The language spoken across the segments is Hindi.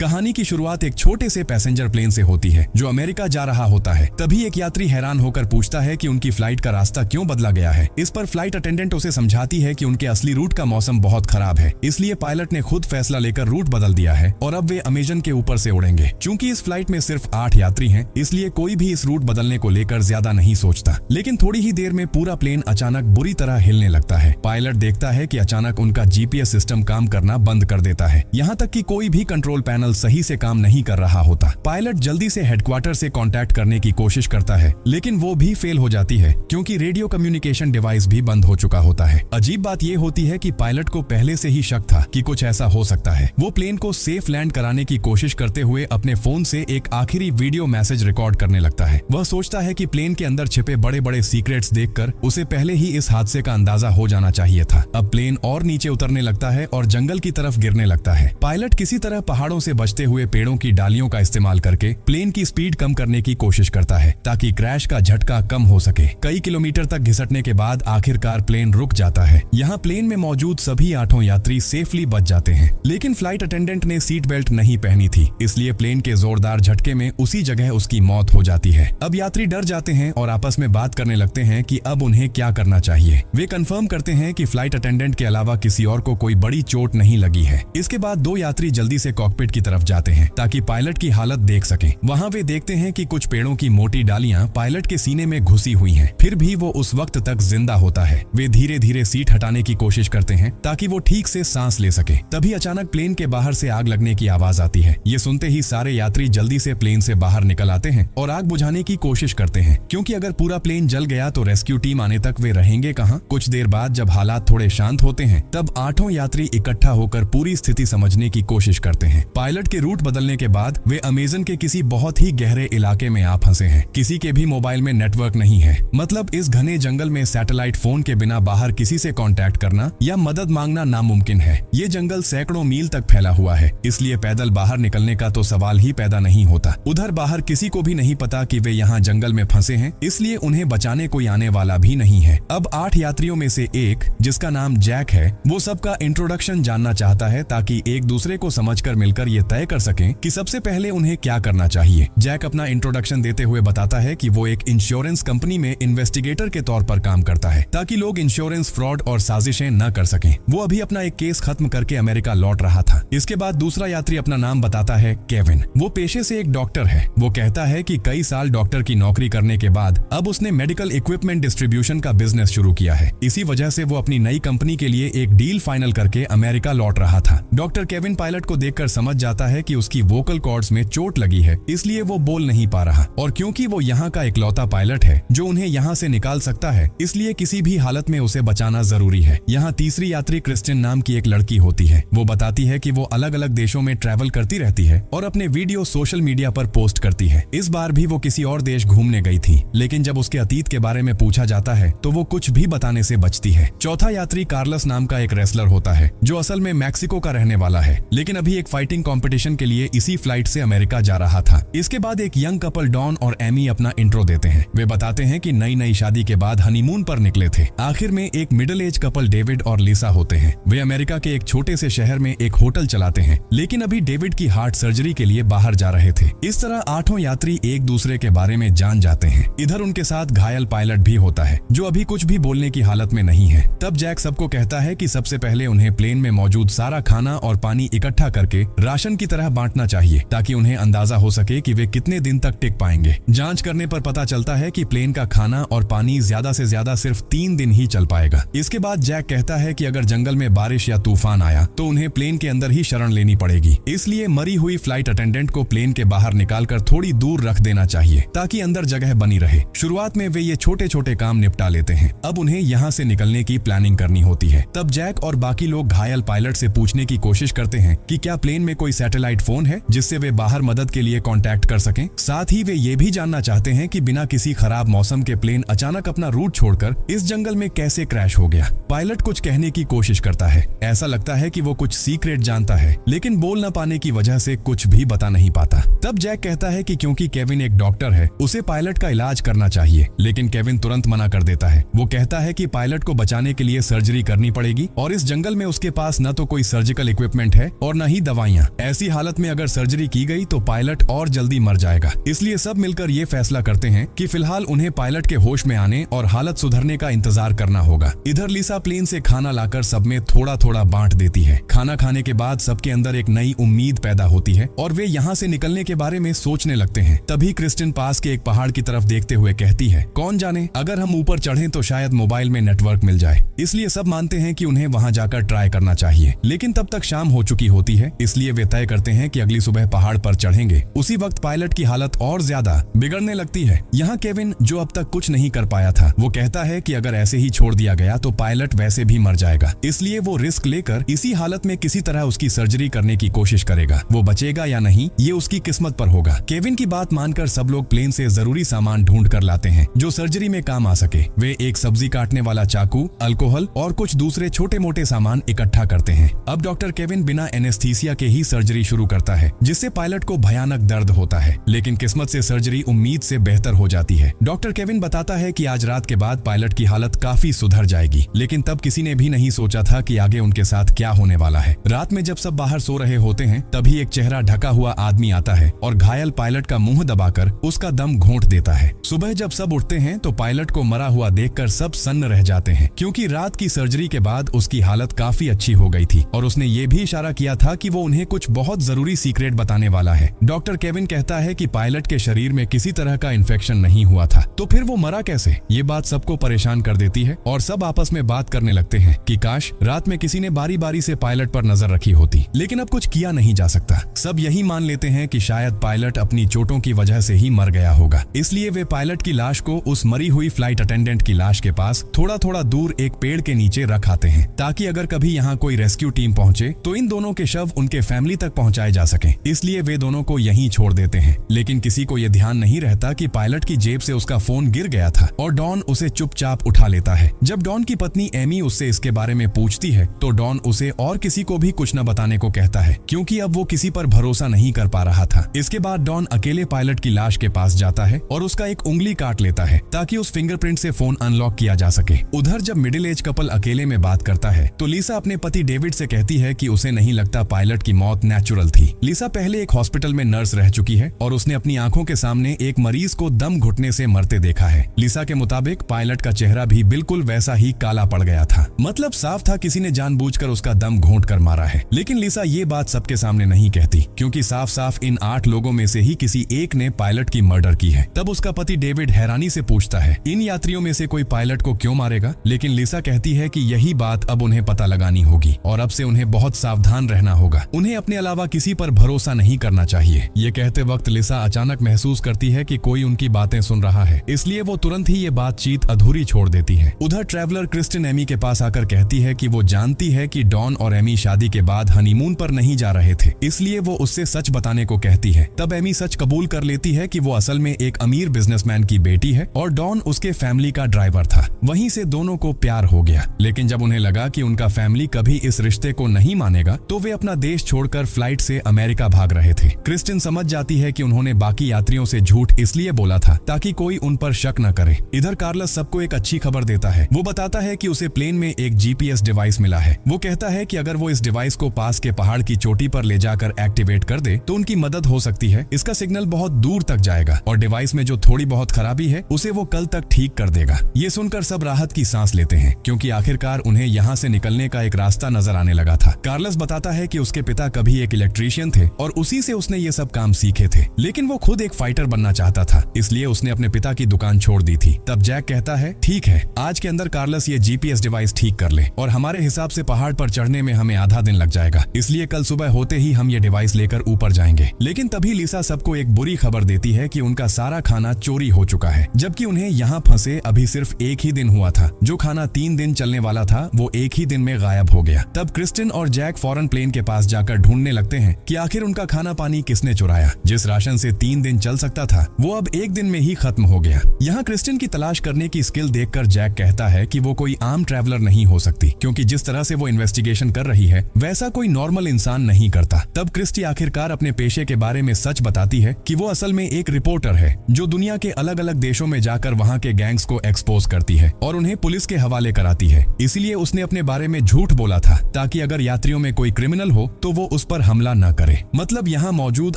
कहानी की शुरुआत एक छोटे से पैसेंजर प्लेन से होती है जो अमेरिका जा रहा होता है। तभी एक यात्री हैरान होकर पूछता है कि उनकी फ्लाइट का रास्ता क्यों बदला गया है। इस पर फ्लाइट अटेंडेंट उसे समझाती है कि उनके असली रूट का मौसम बहुत खराब है, इसलिए पायलट ने खुद फैसला लेकर रूट बदल दिया है और अब वे अमेजन के ऊपर से उड़ेंगे। चूंकि इस फ्लाइट में सिर्फ 8 यात्री हैं, इसलिए कोई भी इस रूट बदलने को लेकर ज्यादा नहीं सोचता। लेकिन थोड़ी ही देर में पूरा प्लेन अचानक बुरी तरह हिलने लगता है। पायलट देखता है कि अचानक उनका जीपीएस सिस्टम काम करना बंद कर देता है, यहाँ तक कि कोई भी कंट्रोल पैनल सही से काम नहीं कर रहा होता। पायलट जल्दी से हेडक्वार्टर से कांटेक्ट करने की कोशिश करता है, लेकिन वो भी फेल हो जाती है क्योंकि रेडियो कम्युनिकेशन डिवाइस भी बंद हो चुका होता है। अजीब बात ये होती है कि पायलट को पहले से ही शक था कि कुछ ऐसा हो सकता है। वो प्लेन को सेफ लैंड कराने की कोशिश करते हुए अपने फोन से एक आखिरी वीडियो मैसेज रिकॉर्ड करने लगता है। वह सोचता है कि प्लेन के अंदर छिपे बड़े बड़े सीक्रेट्स देखकर उसे पहले ही इस हादसे का अंदाजा हो जाना चाहिए था। अब प्लेन और नीचे उतरने लगता है और जंगल की तरफ गिरने लगता है। पायलट किसी तरह पहाड़ों से बचते हुए पेड़ों की डालियों का इस्तेमाल करके प्लेन की स्पीड कम करने की कोशिश करता है ताकि क्रैश का झटका कम हो सके। कई किलोमीटर तक घिसटने के बाद आखिरकार प्लेन रुक जाता है। यहाँ प्लेन में मौजूद सभी 8 यात्री सेफली बच जाते हैं, लेकिन फ्लाइट अटेंडेंट ने सीट बेल्ट नहीं पहनी थी, इसलिए प्लेन के जोरदार झटके में उसी जगह उसकी मौत हो जाती है। अब यात्री डर जाते हैं और आपस में बात करने लगते हैं कि अब उन्हें क्या करना चाहिए। वे कंफर्म करते हैं कि फ्लाइट अटेंडेंट के अलावा किसी और को कोई बड़ी चोट नहीं लगी है। इसके बाद 2 यात्री जल्दी से कॉकपिट की तरफ जाते हैं ताकि पायलट की हालत देख सकें। वहां वे देखते हैं कि कुछ पेड़ों की मोटी डालियां पायलट के सीने में घुसी हुई हैं, फिर भी वो उस वक्त तक जिंदा होता है। वे धीरे धीरे सीट हटाने की कोशिश करते हैं ताकि वो ठीक से सांस ले सके। तभी अचानक प्लेन के बाहर से आग लगने की आवाज आती है। ये सुनते ही सारे यात्री जल्दी से प्लेन से बाहर निकल आते हैं और आग बुझाने की कोशिश करते हैं, क्योंकि अगर पूरा प्लेन जल गया तो रेस्क्यू टीम आने तक वे रहेंगे कहाँ। कुछ देर बाद जब हालात थोड़े शांत होते हैं, तब 8 यात्री इकट्ठा होकर पूरी स्थिति समझने की कोशिश करते हैं। पायलट के रूट बदलने के बाद वे अमेजन के किसी बहुत ही गहरे इलाके में आ फंसे हैं। किसी के भी मोबाइल में नेटवर्क नहीं है, मतलब इस घने जंगल में सैटेलाइट फोन के बिना बाहर किसी से कांटेक्ट करना या मदद मांगना नामुमकिन है। ये जंगल सैकड़ों मील तक फैला हुआ है, इसलिए पैदल बाहर निकलने का तो सवाल ही पैदा नहीं होता। उधर बाहर किसी को भी नहीं पता कि वे यहाँ जंगल में फंसे हैं, इसलिए उन्हें बचाने कोई आने वाला भी नहीं है। अब 8 यात्रियों में से एक, जिसका नाम जैक है, वो सबका इंट्रोडक्शन जानना चाहता है ताकि एक दूसरे को समझकर मिलकर ये तय कर सकें कि सबसे पहले उन्हें क्या करना चाहिए। जैक अपना इंट्रोडक्शन देते हुए बताता है कि वो एक इंश्योरेंस कंपनी में इन्वेस्टिगेटर के तौर पर काम करता है ताकि लोग इंश्योरेंस फ्रॉड और साजिशें न कर सकें। वो अभी अपना एक केस खत्म करके अमेरिका लौट रहा था। इसके बाद दूसरा यात्री अपना नाम बताता है केविन। वो पेशे से एक डॉक्टर है। वो कहता है कि कई साल डॉक्टर की नौकरी करने के बाद अब उसने मेडिकल इक्विपमेंट डिस्ट्रीब्यूशन का बिजनेस शुरू किया है। इसी वजह से वो अपनी नई कंपनी के लिए एक डील फाइनल करके अमेरिका लौट रहा था। डॉक्टर केविन पायलट को देखकर समझ जाता है कि उसकी वोकल कॉर्ड्स में चोट लगी है, इसलिए वो बोल नहीं पा रहा, और क्योंकि वो यहाँ का इकलौता पायलट है जो उन्हें यहाँ से निकाल सकता है, इसलिए किसी भी हालत में उसे बचाना जरूरी है। यहाँ तीसरी यात्री क्रिस्टिन नाम की एक लड़की होती है। वो बताती है कि वो अलग अलग देशों में ट्रैवल करती रहती है और अपने वीडियो सोशल मीडिया पर पोस्ट करती है। इस बार भी वो किसी और देश घूमने गई थी, लेकिन जब उसके अतीत के बारे में पूछा जाता है तो वो कुछ भी बताने से बचती है। चौथा यात्री कार्लस नाम का एक रेसलर होता है जो असल में मैक्सिको का रहने वाला है, लेकिन अभी एक फाइटिंग कॉम्पिटिशन के लिए इसी फ्लाइट से अमेरिका जा रहा था। इसके बाद एक यंग कपल डॉन और एमी अपना इंट्रो देते हैं। वे बताते हैं कि नई शादी के बाद हनीमून पर निकले थे। आखिर में एक मिडिल एज कपल डेविड और लिसा होते हैं। वे अमेरिका के एक छोटे से शहर में एक होटल चलाते हैं, लेकिन अभी डेविड की हार्ट सर्जरी के लिए बाहर जा रहे थे। इस तरह 8 यात्री एक दूसरे के बारे में जान जाते हैं। इधर उनके साथ घायल पायलट भी होता है जो अभी कुछ भी बोलने की हालत में नहीं है। तब जैक सबको कहता है कि सबसे पहले उन्हें प्लेन में मौजूद सारा खाना और पानी इकट्ठा करके राशन की तरह बांटना चाहिए ताकि उन्हें अंदाजा हो सके कि वे कितने दिन तक टिक पाएंगे। जांच करने पर पता चलता है कि प्लेन का खाना और पानी ज्यादा से ज्यादा सिर्फ 3 दिन ही चल पाएगा। इसके बाद जैक कहता है कि अगर जंगल में बारिश या तूफान आया तो उन्हें प्लेन के अंदर ही शरण लेनी पड़ेगी, इसलिए मरी हुई फ्लाइट अटेंडेंट को प्लेन के बाहर निकालकर थोड़ी दूर रख देना चाहिए ताकि अंदर जगह बनी रहे। शुरुआत में वे ये छोटे छोटे काम निपटा लेते हैं। अब उन्हें यहाँ से निकलने की प्लानिंग करनी होती है। तब जैक और बाकी लोग घायल पायलट से पूछने की कोशिश करते हैं कि क्या प्लेन में कोई सैटेलाइट फोन है जिससे वे बाहर मदद के लिए कांटेक्ट कर सकें। साथ ही वे ये भी जानना चाहते हैं कि बिना किसी खराब मौसम के प्लेन अचानक अपना रूट छोड़कर इस जंगल में कैसे क्रैश हो गया। पायलट कुछ कहने की कोशिश करता है। ऐसा लगता है कि वो कुछ सीक्रेट जानता है, लेकिन बोल न पाने की वजह से कुछ भी बता नहीं पाता। तब जैक कहता है कि क्योंकि केविन एक डॉक्टर है, उसे पायलट का इलाज करना चाहिए, लेकिन केविन तुरंत मना कर देता है। वो कहता है कि पायलट को बचाने के लिए सर्जरी करनी पड़ेगी और इस जंगल में उसके पास न तो कोई सर्जिकल इक्विपमेंट है और न ही दवाइयाँ। ऐसी हालत में अगर सर्जरी की गई तो पायलट और जल्दी मर जाएगा। इसलिए सब मिलकर ये फैसला करते हैं कि फिलहाल उन्हें पायलट के होश में आने और हालत सुधरने का इंतजार करना होगा। इधर लिसा प्लेन से खाना लाकर सब में थोड़ा थोड़ा बांट देती है। खाना खाने के बाद सबके अंदर एक नई उम्मीद पैदा होती है और वे यहाँ से निकलने के बारे में सोचने लगते हैं। तभी क्रिस्टिन पास के एक पहाड़ की तरफ देखते हुए कहती है, कौन जाने अगर हम ऊपर चढ़ें तो शायद मोबाइल में नेटवर्क मिल जाए। इसलिए सब मानते हैं कि उन्हें वहां जाकर ट्राई करना चाहिए। लेकिन तब तक शाम हो चुकी होती है, इसलिए वे तय करते हैं कि अगली सुबह पहाड़ पर चढ़ेंगे। उसी वक्त पायलट की हालत और ज्यादा बिगड़ने लगती है। यहाँ केविन, जो अब तक कुछ नहीं कर पाया था, वो कहता है कि अगर ऐसे ही छोड़ दिया गया तो पायलट वैसे भी मर जाएगा। इसलिए वो रिस्क लेकर इसी हालत में किसी तरह उसकी सर्जरी करने की कोशिश करेगा। वो बचेगा या नहीं ये उसकी किस्मत पर होगा। केविन की बात मानकर सब लोग प्लेन से जरूरी सामान ढूंढ कर लाते हैं जो सर्जरी में काम आ सके। वे एक सब्जी काटने वाला चाकू, अल्कोहल और कुछ दूसरे छोटे मोटे सामान इकट्ठा करते हैं। अब डॉक्टर केविन बिना एनेस्थीसिया के ही सर्जरी शुरू करता है, जिससे पायलट को भयानक दर्द होता है। लेकिन किस्मत से सर्जरी उम्मीद से बेहतर हो जाती है। डॉक्टर केविन बताता है कि आज रात के बाद पायलट की हालत काफी सुधर जाएगी। लेकिन तब किसी ने भी नहीं सोचा था कि आगे उनके साथ क्या होने वाला है। रात में जब सब बाहर सो रहे होते हैं, तभी एक चेहरा ढका हुआ आदमी आता है और घायल पायलट का मुंह दबाकर उसका दम घोंट देता है। सुबह जब सब उठते हैं तो पायलट को मरा हुआ देखकर सब सन्न रह जाते हैं, क्योंकि रात की सर्जरी के बाद उसकी हालत काफी अच्छी हो गई थी और उसने ये भी इशारा किया था कि वो उन्हें कुछ बहुत जरूरी सीक्रेट बताने वाला है। डॉक्टर केविन कहता है कि पायलट के शरीर में किसी तरह का इन्फेक्शन नहीं हुआ था, तो फिर वो मरा कैसे? ये बात सबको परेशान कर देती है और सब आपस में बात करने लगते हैं कि काश रात में किसी ने बारी बारी से पायलट पर नजर रखी होती। लेकिन अब कुछ किया नहीं जा सकता। सब यही मान लेते हैं कि शायद पायलट अपनी चोटों की वजह से ही मर गया होगा। इसलिए वे पायलट की लाश को उस मरी हुई फ्लाइट अटेंडेंट की लाश के पास थोड़ा थोड़ा दूर एक पेड़ के नीचे रख आते हैं, ताकि अगर कभी यहाँ कोई रेस्क्यू टीम पहुंचे तो इन दोनों के शव उनके फैमिली तक पहुंचाए जा सके। इसलिए वे दोनों को यहीं छोड़ देते हैं। लेकिन किसी को यह ध्यान नहीं रहता कि पायलट की जेब से उसका फोन गिर गया था और डॉन उसे चुपचाप उठा लेता है। जब डॉन की पत्नी एमी उससे इसके बारे में पूछती है तो डॉन उसे और किसी को भी कुछ न बताने को कहता है, क्योंकि अब वो किसी पर भरोसा नहीं कर पा रहा था। इसके बाद डॉन अकेले पायलट की लाश के पास जाता है और उसका एक उंगली काट लेता है ताकि उस फिंगरप्रिंट से फोन अनलॉक किया जा सके। उधर जब मिडिल एज कपल अकेले में बात करता है तो लिसा अपने पति डेविड से कहती है कि उसे नहीं लगता पायलट की मौत नेचुरल थी। लिसा पहले एक हॉस्पिटल में नर्स रह चुकी है और उसने अपनी आंखों के सामने एक मरीज को दम घुटने से मरते देखा है। लिसा के मुताबिक पायलट का चेहरा भी बिल्कुल वैसा ही काला पड़ गया था। मतलब साफ था किसी ने जानबूझकर उसका दम घोंट कर मारा है। लेकिन लिसा ये बात सबके सामने नहीं कहती, क्योंकि साफ साफ इन 8 लोगों में से ही किसी एक ने पायलट की मर्डर की है। तब उसका पति डेविड हैरानी से पूछता है, इन यात्रियों में से कोई पायलट को क्यों मारेगा? लेकिन लिसा कहती है कि यही बात अब उन्हें पता लगानी होगी और अब से उन्हें बहुत सावधान रहना होगा। उन्हें अपने अलावा किसी पर भरोसा नहीं करना चाहिए। ये कहते वक्त लिसा अचानक महसूस करती है कि कोई उनकी बातें सुन रहा है, इसलिए वो तुरंत ही ये बातचीत अधूरी छोड़ देती है। उधर ट्रैवलर क्रिस्टिन एमी के पास आकर कहती है कि वो जानती है कि डॉन और एमी शादी के बाद हनीमून पर नहीं जा रहे थे, इसलिए वो उससे सच बताने को कहती है। तब एमी सच कबूल कर लेती है कि वो असल में एक अमीर बिजनेसमैन की बेटी है और डॉन उसके फैमिली का ड्राइवर था। वहीं से दोनों को प्यार हो गया। लेकिन जब उन्हें लगा कि उनका फैमिली कभी इस रिश्ते को नहीं मानेगा तो वे अपना देश छोड़कर फ्लाइट से अमेरिका भाग रहे थे। क्रिस्टिन समझ जाती है कि उन्होंने बाकी यात्रियों से झूठ इसलिए बोला था ताकि कोई उन पर शक न करे। इधर कार्लस सबको एक अच्छी खबर देता है। वो बताता है कि उसे प्लेन में एक जीपीएस डिवाइस मिला है। वो कहता है कि अगर वो इस डिवाइस को पास के पहाड़ की चोटी पर ले जाकर एक्टिवेट कर दे तो उनकी मदद हो सकती है। इसका सिग्नल बहुत दूर तक जाएगा और डिवाइस में जो थोड़ी बहुत खराबी है उसे वो कल तक ठीक कर देगा। ये सुनकर सब राहत की सांस लेते हैं, क्योंकि आखिरकार उन्हें यहाँ से निकलने का एक रास्ता नजर आने लगा था। कार्लस बताता है कि उसके पिता कभी एक इलेक्ट्रीशियन थे और उसी से उसने ये सब काम सीखे थे, लेकिन वो खुद एक फाइटर बनना चाहता था, इसलिए उसने अपने पिता की दुकान छोड़ दी थी। तब जैक कहता है, ठीक है, आज के अंदर कार्लस ये जीपीएस डिवाइस ठीक कर ले और हमारे हिसाब से पहाड़ पर चढ़ने में हमें आधा दिन लग जाएगा, इसलिए कल सुबह होते ही हम ये डिवाइस लेकर ऊपर जाएंगे। लेकिन तभी लिसा सबको एक बुरी खबर देती है कि उनका सारा खाना चोरी हो चुका है, जबकि उन्हें यहाँ फंसे अभी सिर्फ एक ही दिन हुआ था। जो खाना 3 दिन चलने वाला था वो एक ही दिन में गायब हो गया। तब क्रिस्टिन और जैक फौरन प्लेन के पास जाकर ढूंढने लगते हैं कि आखिर उनका खाना पानी किसने चुराया। जिस राशन से 3 दिन चल सकता था वो अब 1 दिन में ही खत्म हो गया। यहाँ क्रिस्टिन की तलाश करने की स्किल देखकर जैक कहता है कि वो कोई आम ट्रैवलर नहीं हो सकती, क्योंकि जिस तरह से वो इन्वेस्टिगेशन कर रही है वैसा कोई नॉर्मल इंसान नहीं करता। तब क्रिस्टी आखिरकार अपने पेशे के बारे में सच बताती है कि वो असल में एक रिपोर्टर है जो दुनिया के अलग अलग देशों में जाकर वहाँ के गैंग्स को एक्सपोज करती है और उन्हें पुलिस के हवाले कराती है। इसीलिए उसने अपने बारे में झूठ बोला था ताकि अगर यात्रियों में कोई क्रिमिनल हो तो वो उस पर पर हमला न करे। मतलब यहाँ मौजूद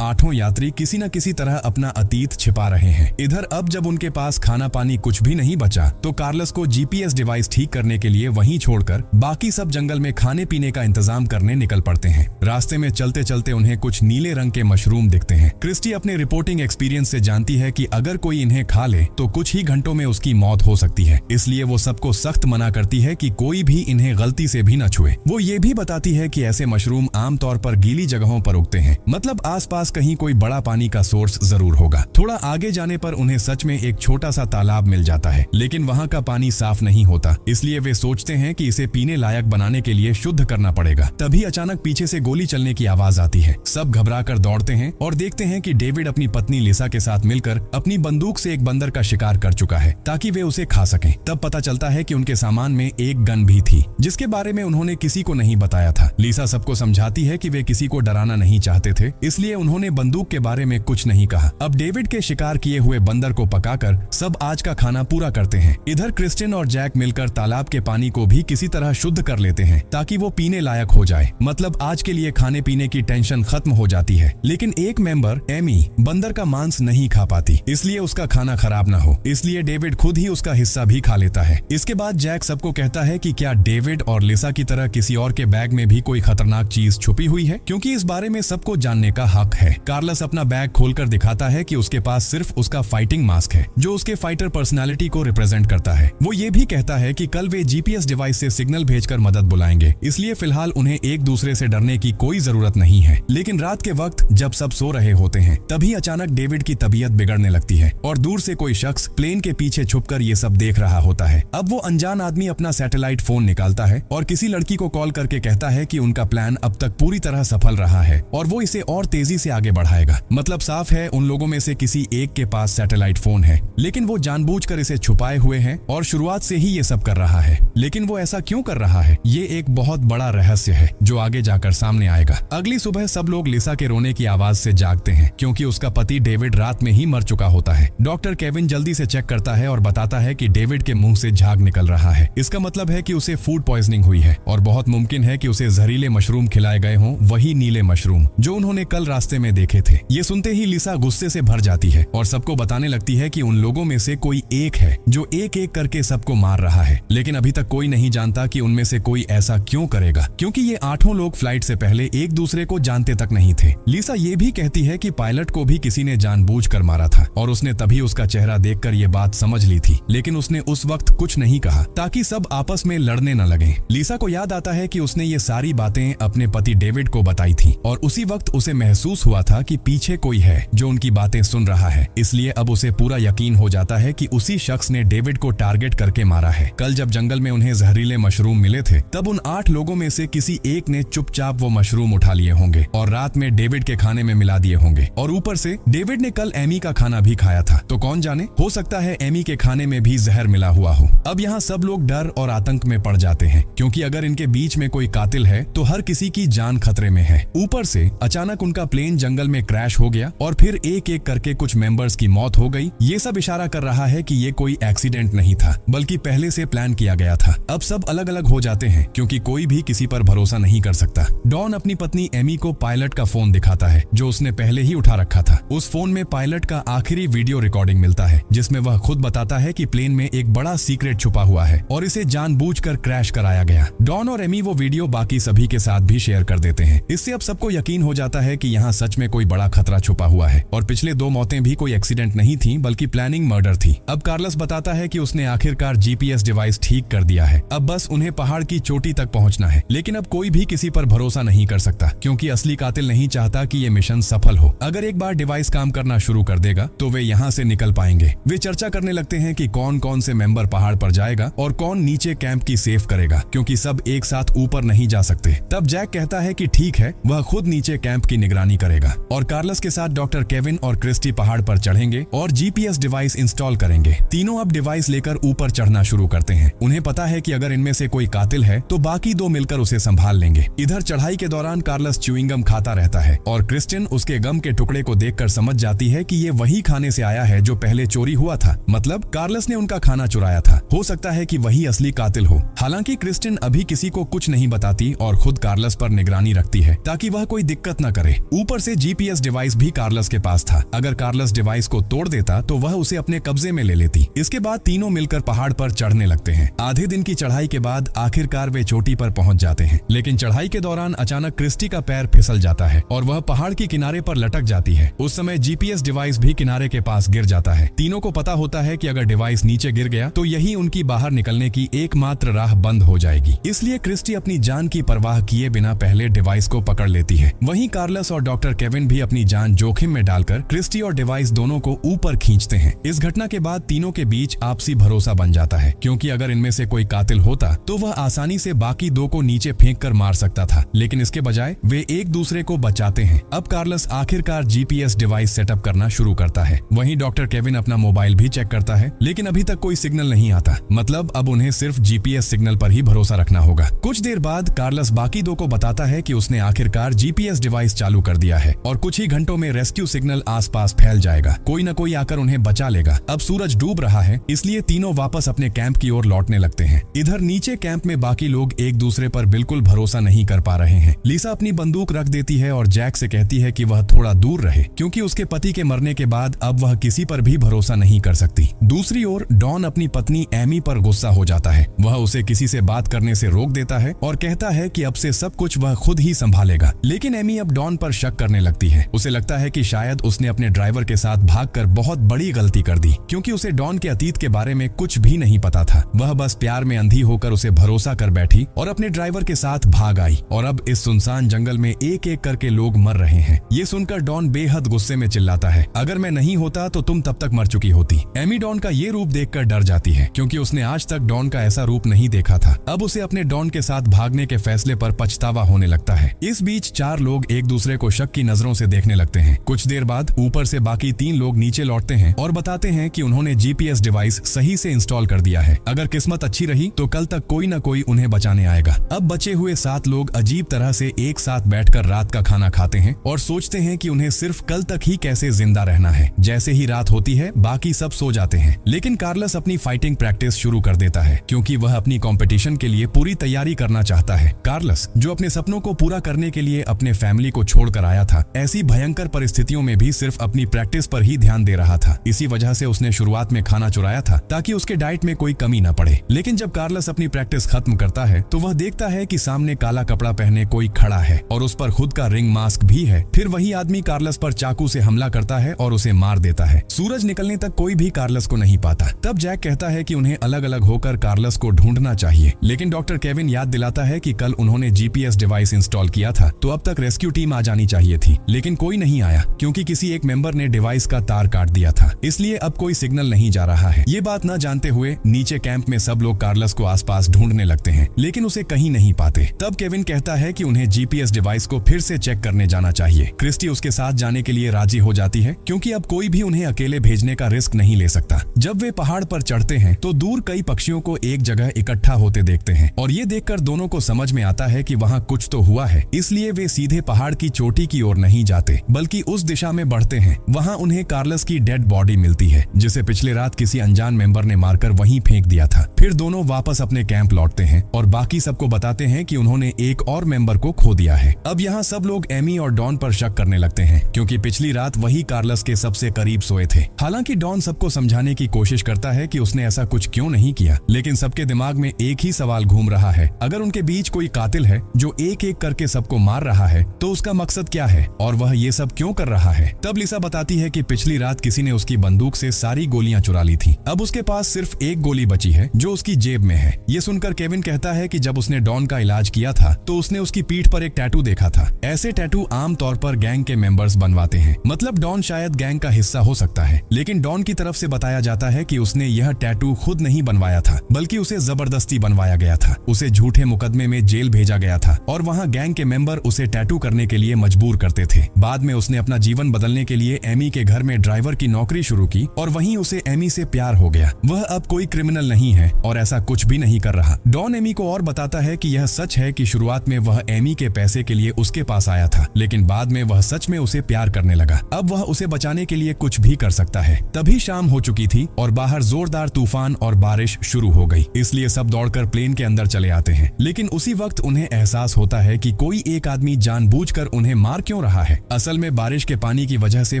8 यात्री किसी न किसी तरह अपना अतीत छिपा रहे हैं। इधर अब जब उनके पास खाना पानी कुछ भी नहीं बचा तो कार्लस को जीपीएस डिवाइस ठीक करने के लिए वहीं छोड़कर बाकी सब जंगल में खाने पीने का इंतजाम करने निकल पड़ते हैं। रास्ते में चलते चलते उन्हें कुछ नीले रंग के मशरूम दिखते हैं। क्रिस्टी अपने रिपोर्टिंग एक्सपीरियंस से जानती है कि अगर कोई इन्हें खा ले तो कुछ ही घंटों में उसकी मौत हो सकती है, इसलिए वो सबको सख्त मना करती है कि कोई भी इन्हें गलती से भी न छुए। वो ये भी बताती है कि ऐसे मशरूम आमतौर पर गीली जगहों पर उगते हैं, मतलब आसपास कहीं कोई बड़ा पानी का सोर्स जरूर होगा। थोड़ा आगे जाने पर उन्हें सच में एक छोटा सा तालाब मिल जाता है, लेकिन वहाँ का पानी साफ नहीं होता, इसलिए वे सोचते हैं कि इसे पीने लायक बनाने के लिए शुद्ध करना पड़ेगा। तभी अचानक पीछे से गोली चलने की आवाज आती है। सब घबराकर दौड़ते हैं और देखते हैं कि डेविड अपनी पत्नी लिसा के साथ मिलकर अपनी बंदूक से एक बंदर का शिकार कर चुका है ताकि वे उसे खा सकें। तब पता चलता है कि उनके सामान में एक गन भी थी, जिसके बारे में उन्होंने किसी को नहीं बताया था। लिसा सबको समझाती है कि वे किसी को डराना नहीं चाहते थे, इसलिए उन्होंने बंदूक के बारे में कुछ नहीं कहा। अब डेविड के शिकार किए हुए बंदर को पकाकर सब आज का खाना पूरा करते हैं। इधर क्रिस्टिन और जैक मिलकर तालाब के पानी को भी किसी तरह शुद्ध कर लेते हैं ताकि वो पीने लायक हो जाए। मतलब आज के लिए खाने पीने की टेंशन खत्म हो जाती है। लेकिन एक मेंबर एमी बंदर का मांस नहीं खा पाती, इसलिए उसका खाना खराब ना हो, इसलिए डेविड खुद ही उसका हिस्सा भी खा लेता है। इसके बाद जैक सबको कहता है कि क्या डेविड और लिसा की तरह किसी और के बैग में भी कोई खतरनाक चीज छुपी हुई है, क्योंकि इस बारे में सबको जानने का हक है। कार्लस अपना बैग खोलकर दिखाता है कि उसके पास सिर्फ उसका फाइटिंग मास्क है, जो उसके फाइटर पर्सनालिटी को रिप्रेजेंट करता है। वो ये भी कहता है कि कल वे जीपीएस डिवाइस से सिग्नल भेजकर मदद बुलाएंगे, इसलिए फिलहाल उन्हें एक दूसरे से डरने की कोई जरूरत नहीं है। लेकिन रात के वक्त जब सब सो रहे होते हैं, तभी अचानक डेविड की तबीयत बिगड़ने लगती है और दूर से कोई शख्स प्लेन के पीछे छुपकर ये सब देख रहा होता है। अब वो अनजान आदमी अपना सैटेलाइट फोन निकालता है और किसी लड़की को कॉल करके कहता है कि उनका प्लान अब तक पूरी तरह सफल रहा है और वो इसे और तेजी से आगे बढ़ाएगा। मतलब साफ है उन लोगों में से किसी एक के पास सैटेलाइट फोन है, लेकिन वो जानबूझकर इसे छुपाए हुए है और शुरुआत से ही ये सब कर रहा है। लेकिन वो ऐसा क्यों कर रहा है, ये एक बहुत बड़ा रहस्य है जो आगे जाकर सामने आएगा। अगली सुबह सब लोग लिसा के रोने की आवाज से जागते हैं, क्योंकि उसका पति डेविड रात में ही मर चुका होता है। डॉक्टर केविन जल्दी से चेक करता है और बताता है कि डेविड के मुंह से झाग निकल रहा है। इसका मतलब है कि उसे फूड पॉइजनिंग हुई है और बहुत मुमकिन है कि उसे जहरीले मशरूम खिलाए गए हों, वही नीले मशरूम जो उन्होंने कल रास्ते में देखे थे। ये सुनते ही लिसा गुस्से से भर जाती है और सबको बताने लगती है कि उन लोगों में से कोई एक है जो एक एक करके सबको मार रहा है। लेकिन अभी तक कोई नहीं जानता कि उनमें से कोई ऐसा क्यों करेगा, क्योंकि ये 8 लोग फ्लाइट से पहले एक दूसरे को जानते तक नहीं थे। लिसा ये भी कहती है कि पायलट को भी किसी ने जानबूझकर मारा था और उसने तभी उसका चेहरा देखकर ये बात समझ ली थी, लेकिन उसने उस वक्त कुछ नहीं कहा ताकि सब आपस में लड़ने न लगे। लिसा को याद आता है कि उसने ये सारी बातें अपने पति डेविड को बताई थी और उसी वक्त उसे महसूस हुआ था कि पीछे कोई है जो उनकी बातें सुन रहा है, इसलिए अब उसे पूरा यकीन हो जाता है कि उसी शख्स ने डेविड को टारगेट करके मारा है। कल जब जंगल में उन्हें जहरीले मशरूम मिले थे, तब उन 8 लोगों में से किसी एक ने चुपचाप वो मशरूम उठा लिए होंगे और रात में डेविड के खाने में मिला दिए होंगे। और ऊपर से डेविड ने कल एमी का खाना भी खाया था, तो कौन जाने, हो सकता है एमी के खाने में भी जहर मिला हुआ हो। अब यहाँ सब लोग डर और आतंक में पड़ जाते हैं, क्योंकि अगर इनके बीच में कोई कातिल है तो हर किसी की जान खतरे में है। ऊपर से अचानक उनका प्लेन जंगल में क्रैश हो गया और फिर एक एक करके कुछ मेंबर्स की मौत हो गई। ये सब इशारा कर रहा है कि ये कोई एक्सीडेंट नहीं था, बल्कि पहले से प्लान किया गया था। अब सब अलग अलग हो जाते हैं, क्योंकि कोई भी किसी पर भरोसा नहीं कर सकता। डॉन अपनी पत्नी एमी को पायलट का फोन दिखाता है जो उसने पहले ही उठा रखा था। उस फोन में पायलट का आखिरी वीडियो रिकॉर्डिंग मिलता है, जिसमें वह खुद बताता है कि प्लेन में एक बड़ा सीक्रेट छुपा हुआ है और इसे जानबूझकर क्रैश कराया गया। डॉन और एमी वो वीडियो बाकी सभी के साथ भी शेयर कर देते हैं। इससे अब सबको यकीन हो जाता है कि यहाँ सच में कोई बड़ा खतरा छुपा हुआ है और पिछले 2 मौतें भी कोई एक्सीडेंट नहीं थी, बल्कि प्लानिंग मर्डर थी। अब कार्लस बताता है कि उसने आखिरकार जीपीएस डिवाइस ठीक कर दिया है, अब बस उन्हें पहाड़ की चोटी तक पहुंचना है। लेकिन अब कोई भी किसी पर भरोसा नहीं कर सकता, क्योंकि असली कातिल नहीं चाहता कि ये मिशन सफल हो। अगर एक बार डिवाइस काम करना शुरू कर देगा तो वे यहाँ से निकल पाएंगे। वे चर्चा करने लगते हैं कि कौन कौन से मेंबर पहाड़ पर जाएगा और कौन नीचे कैंप की सेफ करेगा, क्योंकि सब एक साथ ऊपर नहीं जा सकते। तब जैक कहता है कि ठीक है, वह खुद नीचे कैंप की निगरानी करेगा और कार्लस के साथ डॉक्टर केविन और क्रिस्टी पहाड़ पर चढ़ेंगे और जीपीएस डिवाइस इंस्टॉल करेंगे। तीनों अब डिवाइस लेकर ऊपर चढ़ना शुरू करते हैं। उन्हें पता है कि अगर इनमें से कोई कातिल है तो बाकी 2 मिलकर उसे संभाल लेंगे। इधर चढ़ाई के दौरान कार्लस च्युइंगम खाता रहता है और क्रिस्टिन उसके गम के टुकड़े को देखकर समझ जाती है कि ये वही खाने से आया है जो पहले चोरी हुआ था। मतलब कार्लस ने उनका खाना चुराया था। हो सकता है कि वही असली कातिल हो। हालांकि क्रिस्टिन अभी किसी को कुछ नहीं बताती और खुद कार्लस पर निगरानी रखती है। है ताकि वह कोई दिक्कत न करे। ऊपर से जीपीएस डिवाइस भी कार्लस के पास था। अगर कार्लस डिवाइस को तोड़ देता तो वह उसे अपने कब्जे में ले लेती। इसके बाद तीनों मिलकर पहाड़ पर चढ़ने लगते हैं। आधे दिन की चढ़ाई के बाद आखिरकार वे चोटी पर पहुंच जाते हैं, लेकिन चढ़ाई के दौरान अचानक क्रिस्टी का पैर फिसल जाता है और वह पहाड़ के किनारे पर लटक जाती है। उस समय जीपीएस डिवाइस भी किनारे के पास गिर जाता है। तीनों को पता होता है कि अगर डिवाइस नीचे गिर गया तो यही उनकी बाहर निकलने की एकमात्र राह बंद हो जाएगी। इसलिए क्रिस्टी अपनी जान की परवाह किए बिना पहले डिवाइस को पकड़ लेती है। वहीं कार्लस और डॉक्टर केविन भी अपनी जान जोखिम में डालकर क्रिस्टी और डिवाइस दोनों को ऊपर खींचते हैं। इस घटना के बाद तीनों के बीच आपसी भरोसा बन जाता है, क्योंकि अगर इनमें से कोई कातिल होता तो वह आसानी से बाकी दो को नीचे फेंक कर मार सकता था, लेकिन इसके बजाय वे एक दूसरे को बचाते हैं। अब कार्लस आखिरकार जीपीएस डिवाइस सेटअप करना शुरू करता है। वहीं डॉक्टर केविन अपना मोबाइल भी चेक करता है, लेकिन अभी तक कोई सिग्नल नहीं आता। मतलब अब उन्हें सिर्फ जीपीएस सिग्नल पर ही भरोसा रखना होगा। कुछ देर बाद कार्लस बाकी दो को बताता है कि उसने आखिरकार जीपीएस डिवाइस चालू कर दिया है और कुछ ही घंटों में रेस्क्यू सिग्नल आसपास फैल जाएगा। कोई न कोई आकर उन्हें बचा लेगा। अब सूरज डूब रहा है, इसलिए तीनों वापस अपने कैंप की ओर लौटने लगते हैं। इधर नीचे कैंप में बाकी लोग एक दूसरे पर बिल्कुल भरोसा नहीं कर पा रहे हैं। लिसा अपनी बंदूक रख देती है और जैक से कहती है कि वह थोड़ा दूर रहे, क्योंकि उसके पति के मरने के बाद अब वह किसी पर भी भरोसा नहीं कर सकती। दूसरी ओर डॉन अपनी पत्नी एमी पर गुस्सा हो जाता है। वह उसे किसी से बात करने से रोक देता है और कहता है कि अब से सब कुछ वह खुद ही संभालेगा। लेकिन एमी अब डॉन पर शक करने लगती है। उसे लगता है कि शायद उसने अपने ड्राइवर के साथ भागकर बहुत बड़ी गलती कर दी, क्योंकि उसे डॉन के अतीत के बारे में कुछ भी नहीं पता था। वह बस प्यार में अंधी होकर उसे भरोसा कर बैठी और अपने ड्राइवर के साथ भाग आई और अब इस सुनसान जंगल में एक एक करके लोग मर रहे हैं। ये सुनकर डॉन बेहद गुस्से में चिल्लाता है, अगर मैं नहीं होता तो तुम तब तक मर चुकी होती। एमी डॉन का ये रूप देखकर डर जाती है, क्योंकि उसने आज तक डॉन का ऐसा रूप नहीं देखा था। अब उसे अपने डॉन के साथ भागने के फैसले पर पछतावा होने लगता है। इस बीच चार लोग एक दूसरे को शक की नजरों से देखने लगते हैं। कुछ देर बाद ऊपर से बाकी तीन लोग नीचे लौटते हैं और बताते हैं कि उन्होंने जीपीएस डिवाइस सही से इंस्टॉल कर दिया है। अगर किस्मत अच्छी रही तो कल तक कोई न कोई उन्हें बचाने आएगा। अब बचे हुए 7 लोग अजीब तरह से एक साथ बैठकर रात का खाना खाते हैं और सोचते हैं कि उन्हें सिर्फ कल तक ही कैसे जिंदा रहना है। जैसे ही रात होती है बाकी सब सो जाते हैं, लेकिन कार्लस अपनी फाइटिंग प्रैक्टिस शुरू कर देता है, क्योंकि वह अपनी कंपटीशन के लिए पूरी तैयारी करना चाहता है। कार्लस जो अपने सपनों को पूरा करने के लिए अपने फैमिली को छोड़कर आया था, ऐसी भयंकर परिस्थितियों में भी सिर्फ अपनी प्रैक्टिस पर ही ध्यान दे रहा था। इसी वजह से उसने शुरुआत में खाना चुराया था ताकि उसके डाइट में कोई कमी न पड़े। लेकिन जब कार्लस अपनी प्रैक्टिस खत्म करता है तो वह देखता है कि सामने काला कपड़ा पहने कोई खड़ा है और उस पर खुद का रिंग मास्क भी है। फिर वही आदमी कार्लस पर चाकू से हमला करता है और उसे मार देता है। सूरज निकलने तक कोई भी कार्लस को नहीं पाता। तब जैक कहता है कि उन्हें अलग अलग होकर कार्लस को ढूंढना चाहिए, लेकिन डॉक्टर केविन याद दिलाता है कि कल उन्होंने जीपीएस डिवाइस इंस्टॉल किया था, तो अब तक रेस्क्यू टीम आ जानी चाहिए थी। लेकिन कोई नहीं आया, क्योंकि किसी एक मेंबर ने डिवाइस का तार काट दिया था, इसलिए अब कोई सिग्नल नहीं जा रहा है। ये बात न जानते हुए नीचे कैंप में सब लोग कार्लस को आसपास ढूंढने लगते हैं, लेकिन उसे कहीं नहीं पाते। तब केविन कहता है कि उन्हें जीपीएस डिवाइस को फिर से चेक करने जाना चाहिए। क्रिस्टी उसके साथ जाने के लिए राजी हो जाती है, क्योंकि अब कोई भी उन्हें अकेले भेजने का रिस्क नहीं ले सकता। जब वे पहाड़ पर चढ़ते हैं तो दूर कई पक्षियों को एक जगह इकट्ठा होते देखते हैं और ये देखकर दोनों को समझ में आता है कि वहाँ कुछ तो हुआ है। इसलिए वे सीधे पहाड़ की चोटी की ओर नहीं जाते, बल्कि उस दिशा में बढ़ते हैं। वहाँ उन्हें कार्लस की डेड बॉडी मिलती है, जिसे पिछले रात किसी अनजान मेंबर ने मारकर वहीं फेंक दिया था। फिर दोनों वापस अपने कैंप लौटते हैं और बाकी सबको बताते हैं कि उन्होंने एक और मेंबर को खो दिया है। अब यहाँ सब लोग एमी और डॉन पर शक करने लगते हैं, क्योंकि पिछली रात वही कार्लस के सबसे करीब सोए थे। हालांकि डॉन सबको समझाने की कोशिश करता है कि उसने ऐसा कुछ क्यों नहीं किया, लेकिन सबके दिमाग में एक ही सवाल घूम रहा है, अगर उनके बीच कोई कातिल है जो एक एक करके सबको मार रहा है तो उसका मकसद क्या है और वह ये सब क्यों कर रहा है। तब लिसा बताती है कि पिछली रात किसी ने उसकी बंदूक से सारी गोलियां चुरा ली थी। अब उसके पास सिर्फ एक गोली बची है जो उसकी जेब में है। ये सुनकर केविन कहता है कि जब उसने डॉन का इलाज किया था तो उसने उसकी पीठ पर एक टैटू देखा था। ऐसे टैटू आम तौर पर गैंग के मेंबर्स बनवाते हैं, मतलब डॉन शायद गैंग का हिस्सा हो सकता है। लेकिन डॉन की तरफ से बताया जाता है कि उसने यह टैटू खुद नहीं बनवाया था, बल्कि उसे जबरदस्ती बनवाया गया था। उसे झूठे मुकदमे में जेल भेजा गया था और वहाँ गैंग के मेंबर उसे टैटू करने के लिए मजबूर करते थे। बाद में उसने अपना जीवन बदलने के लिए एमी के घर में ड्राइवर की नौकरी शुरू की और वहीं उसे एमी से प्यार हो गया। वह अब कोई क्रिमिनल नहीं है और ऐसा कुछ भी नहीं कर रहा। डॉन एमी को और बताता है कि यह सच है कि शुरुआत में वह एमी के पैसे के लिए उसके पास आया था, लेकिन बाद में वह सच में उसे प्यार करने लगा। अब वह उसे बचाने के लिए कुछ भी कर सकता है। तभी शाम हो चुकी थी और बाहर जोरदार तूफान और बारिश शुरू हो गई, इसलिए सब दौड़कर प्लेन के अंदर चले आते हैं। लेकिन उसी वक्त उन्हें एहसास होता है कि कोई कोई एक आदमी जानबूझकर उन्हें मार क्यों रहा है। असल में बारिश के पानी की वजह से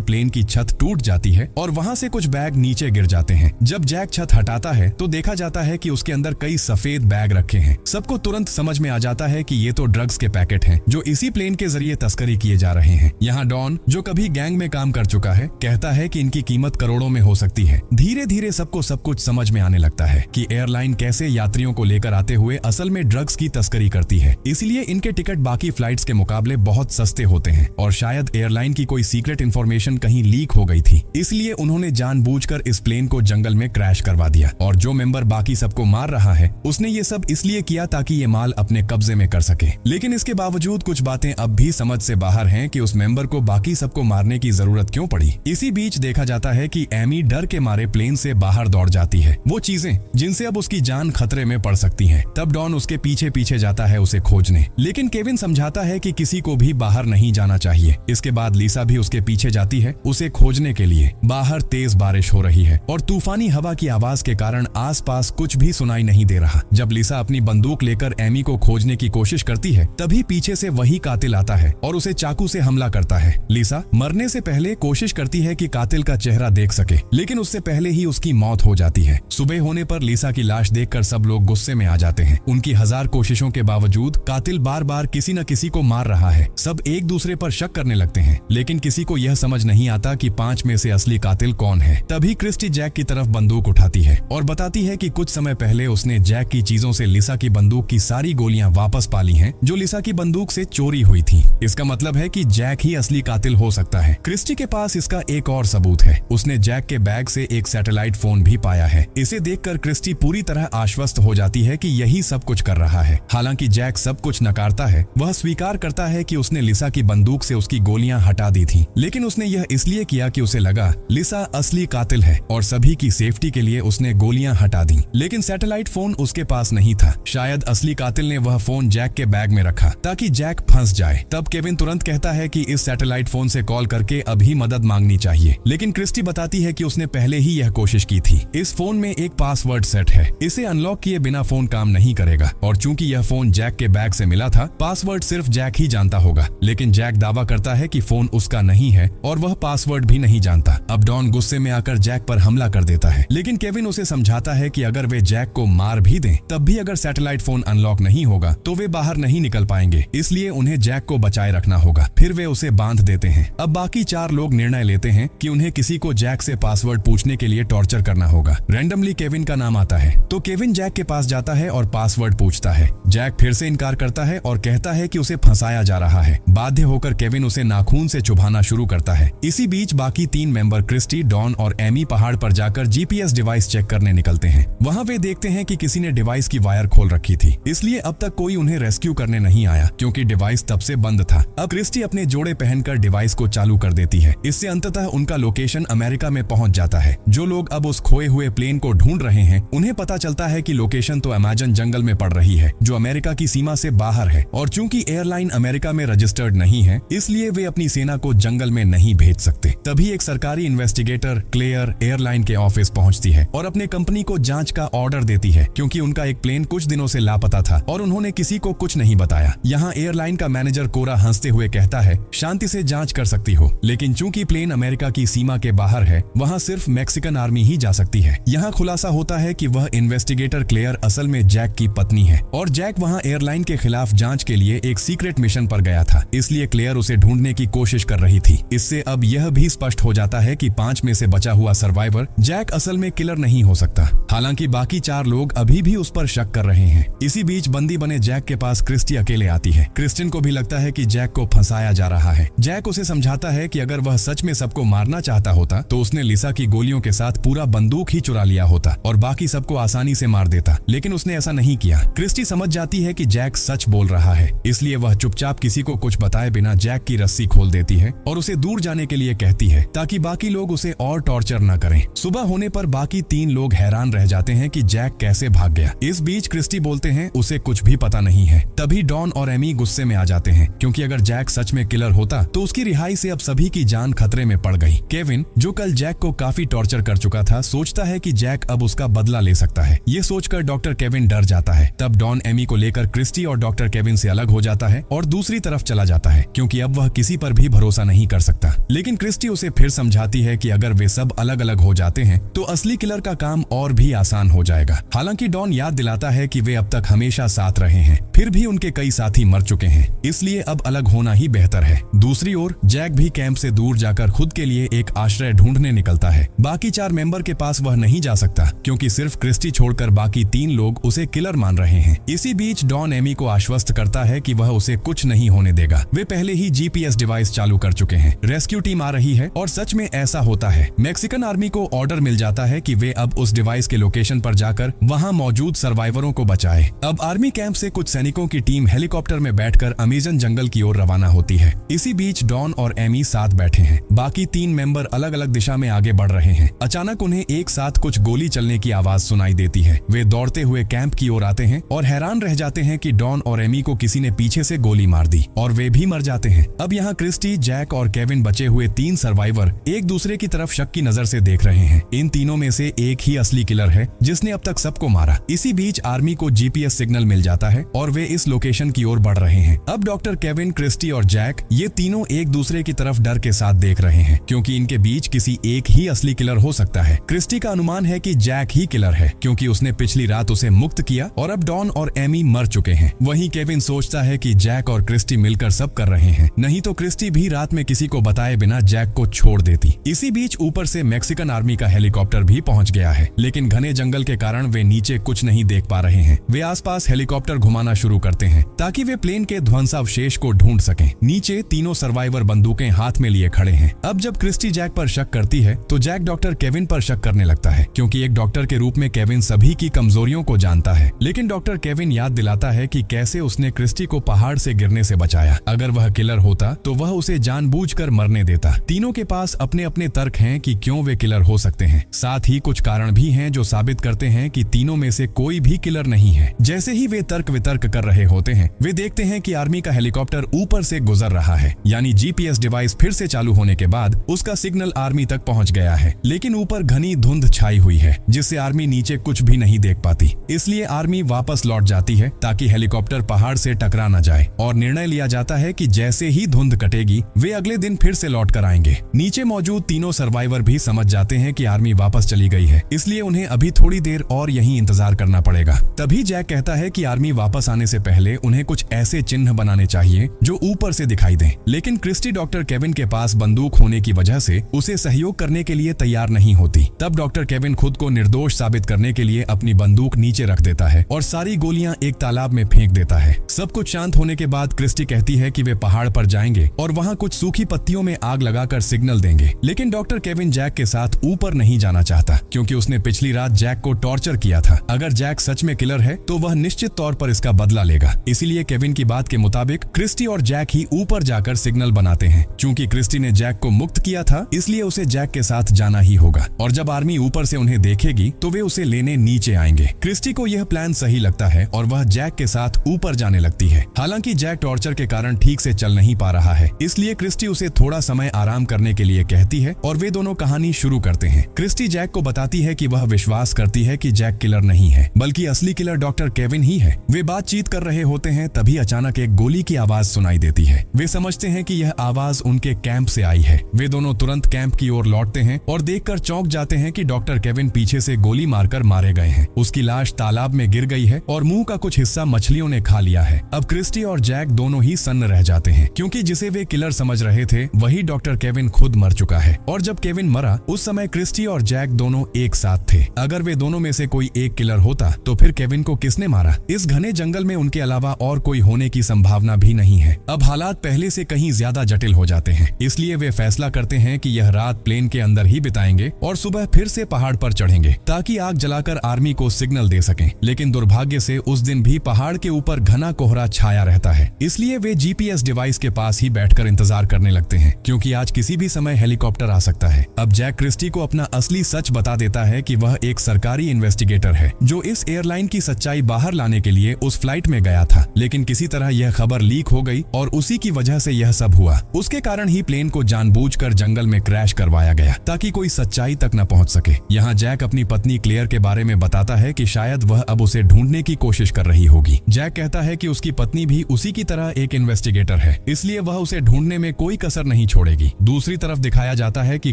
प्लेन की छत टूट जाती है और वहाँ से कुछ बैग नीचे गिर जाते हैं। जब जैक छत हटाता है तो देखा जाता है कि उसके अंदर कई सफेद बैग रखे हैं। सबको तुरंत समझ में आ जाता है कि ये तो ड्रग्स के पैकेट हैं जो इसी प्लेन के जरिए तस्करी किए जा रहे हैं। यहाँ डॉन, जो कभी गैंग में काम कर चुका है, कहता है कि इनकी कीमत करोड़ों में हो सकती है। धीरे धीरे सबको सब कुछ समझ में आने लगता है कि एयरलाइन कैसे यात्रियों को लेकर आते हुए असल में ड्रग्स की तस्करी करती है। इसलिए इनके टिकट बाकी फ्लाइट्स के मुकाबले बहुत सस्ते होते हैं और शायद एयरलाइन की कोई सीक्रेट इंफॉर्मेशन कहीं लीक हो गई थी, इसलिए उन्होंने जानबूझकर इस प्लेन को जंगल में क्रैश करवा दिया। और जो मेंबर बाकी सबको मार रहा है उसने ये सब इसलिए किया ताकि ये माल अपने कब्जे में कर सके। लेकिन इसके बावजूद कुछ बातें अब भी समझ से बाहर हैं कि उस मेंबर को बाकी सबको मारने की जरूरत क्यों पड़ी। इसी बीच देखा जाता है कि एमी डर के मारे प्लेन से बाहर दौड़ जाती है, वो चीजें जिनसे अब उसकी जान खतरे में पड़ सकती है। तब डॉन उसके पीछे पीछे जाता है उसे खोजने, लेकिन केविन समझाता है कि किसी को भी बाहर नहीं जाना चाहिए। इसके बाद लिसा भी उसके पीछे जाती है उसे खोजने के लिए। बाहर तेज बारिश हो रही है और तूफानी हवा की आवाज के कारण आसपास कुछ भी सुनाई नहीं दे रहा। जब लिसा अपनी बंदूक लेकर एमी को खोजने की कोशिश करती है तभी पीछे से वही कातिल आता है और उसे चाकू से हमला करता है। लिसा मरने से पहले कोशिश करती है कि कातिल का चेहरा देख सके, लेकिन उससे पहले ही उसकी मौत हो जाती है। सुबह होने पर लिसा की लाश देखकर सब लोग गुस्से में आ जाते हैं। उनकी 1000 कोशिशों के बावजूद कातिल बार बार किसी न किसी को मार रहा है। सब एक दूसरे पर शक करने लगते हैं, लेकिन किसी को यह समझ नहीं आता कि 5 में से असली कातिल कौन है। तभी क्रिस्टी जैक की तरफ बंदूक उठाती है और बताती है कि कुछ समय पहले उसने जैक की चीजों से लिसा की बंदूक की सारी गोलियां वापस पा ली हैं जो लिसा की बंदूक से चोरी हुई थी। इसका मतलब है कि जैक ही असली कातिल हो सकता है। क्रिस्टी के पास इसका एक और सबूत है, उसने जैक के बैग से एक सैटेलाइट फोन भी पाया है। इसे देखकर क्रिस्टी पूरी तरह आश्वस्त हो जाती है कि यही सब कुछ कर रहा है। हालांकि जैक सब कुछ नकारता है, वह स्वीकार करता है कि उसने लिसा की बंदूक से उसकी गोलियां हटा दी थी, लेकिन उसने यह इसलिए किया कि उसे लगा लिसा असली कातिल है और सभी की सेफ्टी के लिए उसने गोलियां हटा दी। लेकिन सैटेलाइट फोन उसके पास नहीं था। शायद असली कातिल ने वह फोन जैक के बैग में रखा ताकि जैक फंस जाए। तब केविन तुरंत कहता है कि इस सैटेलाइट फोन से कॉल करके अभी मदद मांगनी चाहिए, लेकिन क्रिस्टी बताती है कि उसने पहले ही यह कोशिश की थी। इस फोन में एक पासवर्ड सेट है, इसे अनलॉक किए बिना फोन काम नहीं करेगा और चूंकि यह फोन जैक के बैग से मिला था, पासवर्ड सिर्फ जैक ही जानता होगा। लेकिन जैक दावा करता है कि फोन उसका नहीं है और वह पासवर्ड भी नहीं जानता। अब डॉन गुस्से में आकर जैक पर हमला कर देता है, लेकिन केविन उसे समझाता है कि अगर वे जैक को मार भी दें तब भी अगर सैटेलाइट फोन अनलॉक नहीं होगा तो वे बाहर नहीं निकल पाएंगे, इसलिए उन्हें जैक को बचाए रखना होगा। फिर वे उसे बांध देते हैं। अब बाकी 4 लोग निर्णय लेते हैं कि उन्हें किसी को जैक से पासवर्ड पूछने के लिए टॉर्चर करना होगा। रैंडमली केविन का नाम आता है तो केविन जैक के पास जाता है और पासवर्ड पूछता है। जैक फिर से इनकार करता है और कहता है कि उसे फंसाया जा रहा है। बाध्य होकर केविन उसे नाखून से चुभाना शुरू करता है। इसी बीच बाकी 3 मेंबर क्रिस्टी, डॉन और एमी पहाड़ पर जाकर जीपीएस डिवाइस चेक करने निकलते हैं। वहाँ वे देखते हैं कि किसी ने डिवाइस की वायर खोल रखी थी, इसलिए अब तक कोई उन्हें रेस्क्यू करने नहीं आया क्योंकि डिवाइस तब से बंद था। अब क्रिस्टी अपने जोड़े पहनकर डिवाइस को चालू कर देती है। इससे अंततः उनका लोकेशन अमेरिका में पहुंच जाता है। जो लोग अब उस खोए हुए प्लेन को ढूंढ रहे हैं उन्हें पता चलता है कि लोकेशन तो अमेज़न जंगल में पड़ रही है जो अमेरिका की सीमा से बाहर है, और चूंकि एयरलाइन अमेरिका में रजिस्टर्ड नहीं है इसलिए वे अपनी सेना को जंगल में नहीं भेज सकते। तभी एक सरकारी इन्वेस्टिगेटर क्लेयर एयरलाइन के ऑफिस पहुंचती है और अपने कंपनी को जांच का ऑर्डर देती है क्योंकि उनका एक प्लेन कुछ दिनों से लापता था और उन्होंने किसी को कुछ नहीं बताया। यहाँ एयरलाइन का मैनेजर कोरा हंसते हुए कहता है, शांति से जांच कर सकती हो, लेकिन चूंकि प्लेन अमेरिका की सीमा के बाहर है वहाँ सिर्फ मैक्सिकन आर्मी ही जा सकती है। यहाँ खुलासा होता है कि वह इन्वेस्टिगेटर क्लेयर असल में जैक की पत्नी है और जैक वहाँ एयरलाइन के खिलाफ जांच के लिए एक सीक्रेट मिशन पर गया था, इसलिए क्लेयर उसे ढूंढने की कोशिश कर रही थी। इससे अब यह भी स्पष्ट हो जाता है कि 5 में से बचा हुआ सर्वाइवर जैक असल में किलर नहीं हो सकता। हालांकि बाकी 4 लोग अभी भी उस पर शक कर रहे हैं। इसी बीच बंदी बने जैक के पास क्रिस्टी अकेले आती है। क्रिस्टिन को भी लगता है कि जैक को फंसाया जा रहा है। जैक उसे समझाता है कि अगर वह सच में सबको मारना चाहता होता तो उसने लिसा की गोलियों के साथ पूरा बंदूक ही चुरा लिया होता और बाकी सबको आसानी से मार देता, लेकिन उसने ऐसा नहीं किया। क्रिस्टी समझ जाती है कि जैक सच बोल रहा है, इसलिए वह चुपचाप किसी को कुछ बताए बिना जैक की रस्सी खोल देती है और उसे दूर जाने के लिए कहती है ताकि बाकी लोग उसे और टॉर्चर न करें। सुबह होने पर बाकी 3 लोग हैरान रह जाते हैं कि जैक कैसे भाग गया। इस बीच क्रिस्टी बोलते हैं उसे कुछ भी पता नहीं है। तभी डॉन और एमी गुस्से में आ जाते हैं क्योंकि अगर जैक सच में किलर होता तो उसकी रिहाई से अब सभी की जान खतरे में पड़ गई। केविन, जो कल जैक को काफी टॉर्चर कर चुका था, सोचता है कि जैक अब उसका बदला ले सकता है। ये सोचकर डॉक्टर केविन डर जाता है। तब डॉन एमी को लेकर क्रिस्टी और डॉक्टर केविन से अलग हो हो जाता है और दूसरी तरफ चला जाता है, क्योंकि अब वह किसी पर भी भरोसा नहीं कर सकता। लेकिन क्रिस्टी उसे फिर समझाती है कि अगर वे सब अलग अलग हो जाते हैं तो असली किलर का काम और भी आसान हो जाएगा। हालांकि डॉन याद दिलाता है कि वे अब तक हमेशा साथ रहे हैं, फिर भी उनके कई साथी मर चुके हैं, इसलिए अब अलग होना ही बेहतर है। दूसरी ओर जैक भी कैंप से दूर जाकर खुद के लिए एक आश्रय ढूंढने निकलता है। बाकी 4 मेंबर के पास वह नहीं जा सकता, क्योंकि सिर्फ क्रिस्टी छोड़कर बाकी 3 लोग उसे किलर मान रहे हैं। इसी बीच डॉन एमी को आश्वस्त करता है कि वह उसे कुछ नहीं होने देगा। वे पहले ही जीपीएस डिवाइस चालू कर चुके हैं। रेस्क्यू टीम आ रही है और सच में ऐसा होता है। मैक्सिकन आर्मी को ऑर्डर मिल जाता है कि वे अब उस डिवाइस के लोकेशन पर जाकर वहां मौजूद सर्वाइवरों को बचाए। अब आर्मी कैंप से कुछ सैनिकों की टीम हेलीकॉप्टर में बैठकर अमेजन जंगल की ओर रवाना होती है। इसी बीच डॉन और एमी साथ बैठे हैं। बाकी 3 मेंबर अलग अलग दिशा में आगे बढ़ रहे हैं। अचानक उन्हें एक साथ कुछ गोली चलने की आवाज सुनाई देती है। वे दौड़ते हुए कैंप की ओर आते हैं और हैरान रह जाते हैं कि डॉन और एमी को किसी ने पीछे से गोली मार दी और वे भी मर जाते हैं। अब यहाँ क्रिस्टी, जैक और केविन बचे हुए 3 सर्वाइवर एक दूसरे की तरफ शक की नजर से देख रहे हैं। इन तीनों में से एक ही असली किलर है जिसने अब तक सबको मारा। इसी बीच आर्मी को जीपीएस सिग्नल मिल जाता है और वे इस लोकेशन की ओर बढ़ रहे हैं। अब डॉक्टर केविन, क्रिस्टी और जैक ये तीनों एक दूसरे की तरफ डर के साथ देख रहे हैं, क्योंकि इनके बीच किसी एक ही असली किलर हो सकता है। क्रिस्टी का अनुमान है कि जैक ही किलर है, क्योंकि उसने पिछली रात उसे मुक्त किया और अब डॉन और एमी मर चुके हैं। वहीं केविन सोचता है कि जैक और क्रिस्टी मिलकर सब कर रहे हैं, नहीं तो क्रिस्टी भी रात में किसी को बताए बिना जैक को छोड़ देती। इसी बीच ऊपर से मैक्सिकन आर्मी का हेलीकॉप्टर भी पहुंच गया है, लेकिन घने जंगल के कारण वे नीचे कुछ नहीं देख पा रहे हैं। वे आसपास हेलीकॉप्टर घुमाना शुरू करते हैं ताकि वे प्लेन के ध्वंसावशेष को ढूंढ सकें। नीचे तीनों सर्वाइवर बंदूकें हाथ में लिए खड़े हैं। अब जब क्रिस्टी जैक पर शक करती है तो जैक डॉक्टर केविन पर शक करने लगता है, क्योंकि एक डॉक्टर के रूप में केविन सभी की कमजोरियों को जानता है। लेकिन डॉक्टर केविन याद दिलाता है कि कैसे उसने क्रिस्टी को पहाड़ से गिरने से बचाया। अगर वह किलर होता तो वह उसे जानबूझकर मरने देता। तीनों के पास अपने अपने तर्क हैं कि क्यों वे किलर हो सकते हैं। साथ ही कुछ कारण भी हैं जो साबित करते हैं कि तीनों में से कोई भी किलर नहीं है। जैसे ही वे तर्क वितर्क कर रहे होते हैं, वे देखते हैं कि आर्मी का हेलीकॉप्टर ऊपर से गुजर रहा है, यानी जीपीएस डिवाइस फिर से चालू होने के बाद उसका सिग्नल आर्मी तक पहुंच गया है। लेकिन ऊपर घनी धुंध छाई हुई है, जिससे आर्मी नीचे कुछ भी नहीं देख पाती। इसलिए आर्मी वापस लौट जाती है ताकि हेलीकॉप्टर पहाड़ से टकरा न जाए, और निर्णय लिया जाता है कि जैसे ही धुंध कटेगी वे अगले दिन फिर से लौट कर आएंगे। नीचे मौजूद तीनों सर्वाइवर भी समझ जाते हैं कि आर्मी वापस चली गई है, इसलिए उन्हें अभी थोड़ी देर और यहीं इंतजार करना पड़ेगा। तभी जैक कहता है कि आर्मी वापस आने से पहले उन्हें कुछ ऐसे चिन्ह बनाने चाहिए जो ऊपर से दिखाई दें। लेकिन क्रिस्टी डॉक्टर केविन के पास बंदूक होने की वजह से उसे सहयोग करने के लिए तैयार नहीं होती। तब डॉक्टर केविन खुद को निर्दोष साबित करने के लिए अपनी बंदूक नीचे रख देता है और सारी गोलियां एक तालाब में फेंक देता है। सब कुछ शांत होने के बाद क्रिस्टी कहती है कि वे पहाड़ पर जाएंगे और वहां कुछ सूखी पत्तियों में आग लगाकर सिग्नल देंगे। लेकिन डॉक्टर केविन जैक के साथ ऊपर नहीं जाना चाहता, क्योंकि उसने पिछली रात जैक को टॉर्चर किया था। अगर जैक सच में किलर है तो वह निश्चित तौर पर इसका बदला लेगा। इसीलिए केविन की बात के मुताबिक क्रिस्टी और जैक ही ऊपर जाकर सिग्नल बनाते हैं। चूंकि क्रिस्टी ने जैक को मुक्त किया था, इसलिए उसे जैक के साथ जाना ही होगा, और जब आर्मी ऊपर से उन्हें देखेगी तो वे उसे लेने नीचे आएंगे। क्रिस्टी को यह प्लान सही लगता है और वह जैक के साथ ऊपर जाने लगती है। हालांकि जैक टॉर्चर के कारण ठीक से चल नहीं पा रहा है, इसलिए क्रिस्टी उसे थोड़ा समय आराम करने के लिए कहती है और वे दोनों कहानी शुरू करते हैं। क्रिस्टी जैक को बताती है कि वह विश्वास करती है कि जैक किलर नहीं है, बल्कि असली किलर डॉक्टर केविन ही है। वे बातचीत कर रहे होते हैं, तभी अचानक एक गोली की आवाज सुनाई देती है। वे समझते हैं कि यह आवाज उनके कैंप से आई है। वे दोनों तुरंत कैंप की ओर लौटते हैं और देखकर चौंक जाते हैं कि डॉक्टर केविन पीछे से गोली मारकर मारे गए हैं। उसकी लाश तालाब में गिर गई है और मुंह का कुछ हिस्सा मछलियों ने खा लिया है। अब क्रिस्टी और जैक दोनों ही सन्न रह जाते हैं, क्योंकि जिसे वे किलर समझ रहे थे वही डॉक्टर केविन खुद मर चुका है। और जब केविन मरा उस समय क्रिस्टी और जैक दोनों एक साथ थे। अगर वे दोनों में से कोई एक किलर होता तो फिर केविन को किसने मारा? इस घने जंगल में उनके अलावा और कोई होने की संभावना भी नहीं है। अब हालात पहले से कहीं ज्यादा जटिल हो जाते हैं, इसलिए वे फैसला करते हैं कि यह रात प्लेन के अंदर ही बिताएंगे और सुबह फिर से पहाड़ पर चढ़ेंगे ताकि आग जलाकर आर्मी को सिग्नल दे सकें। लेकिन दुर्भाग्य से उस दिन भी पहाड़ के ऊपर घना कोहरा छाया रहता है, इसलिए वे जीपीएस डिवाइस के पास ही बैठकर इंतजार करने लगते हैं, क्योंकि आज किसी भी समय हेलीकॉप्टर आ सकता है। अब जैक क्रिस्टी को अपना असली सच बता देता है कि वह एक सरकारी इन्वेस्टिगेटर है जो इस एयरलाइन की सच्चाई बाहर लाने के लिए उस फ्लाइट में गया था। लेकिन किसी तरह यह खबर लीक हो गई और उसी की वजह से यह सब हुआ। उसके कारण ही प्लेन को जानबूझकर जंगल में क्रैश करवाया गया ताकि कोई सच्चाई तक न पहुंच सके। यहाँ जैक अपनी पत्नी क्लेयर के बारे में बताता है कि शायद वह अब उसे ढूंढने की कोशिश कर रही होगी। जैक कहता है कि उसकी पत्नी पत्नी भी उसी की तरह एक इन्वेस्टिगेटर है, इसलिए वह उसे ढूंढने में कोई कसर नहीं छोड़ेगी। दूसरी तरफ दिखाया जाता है कि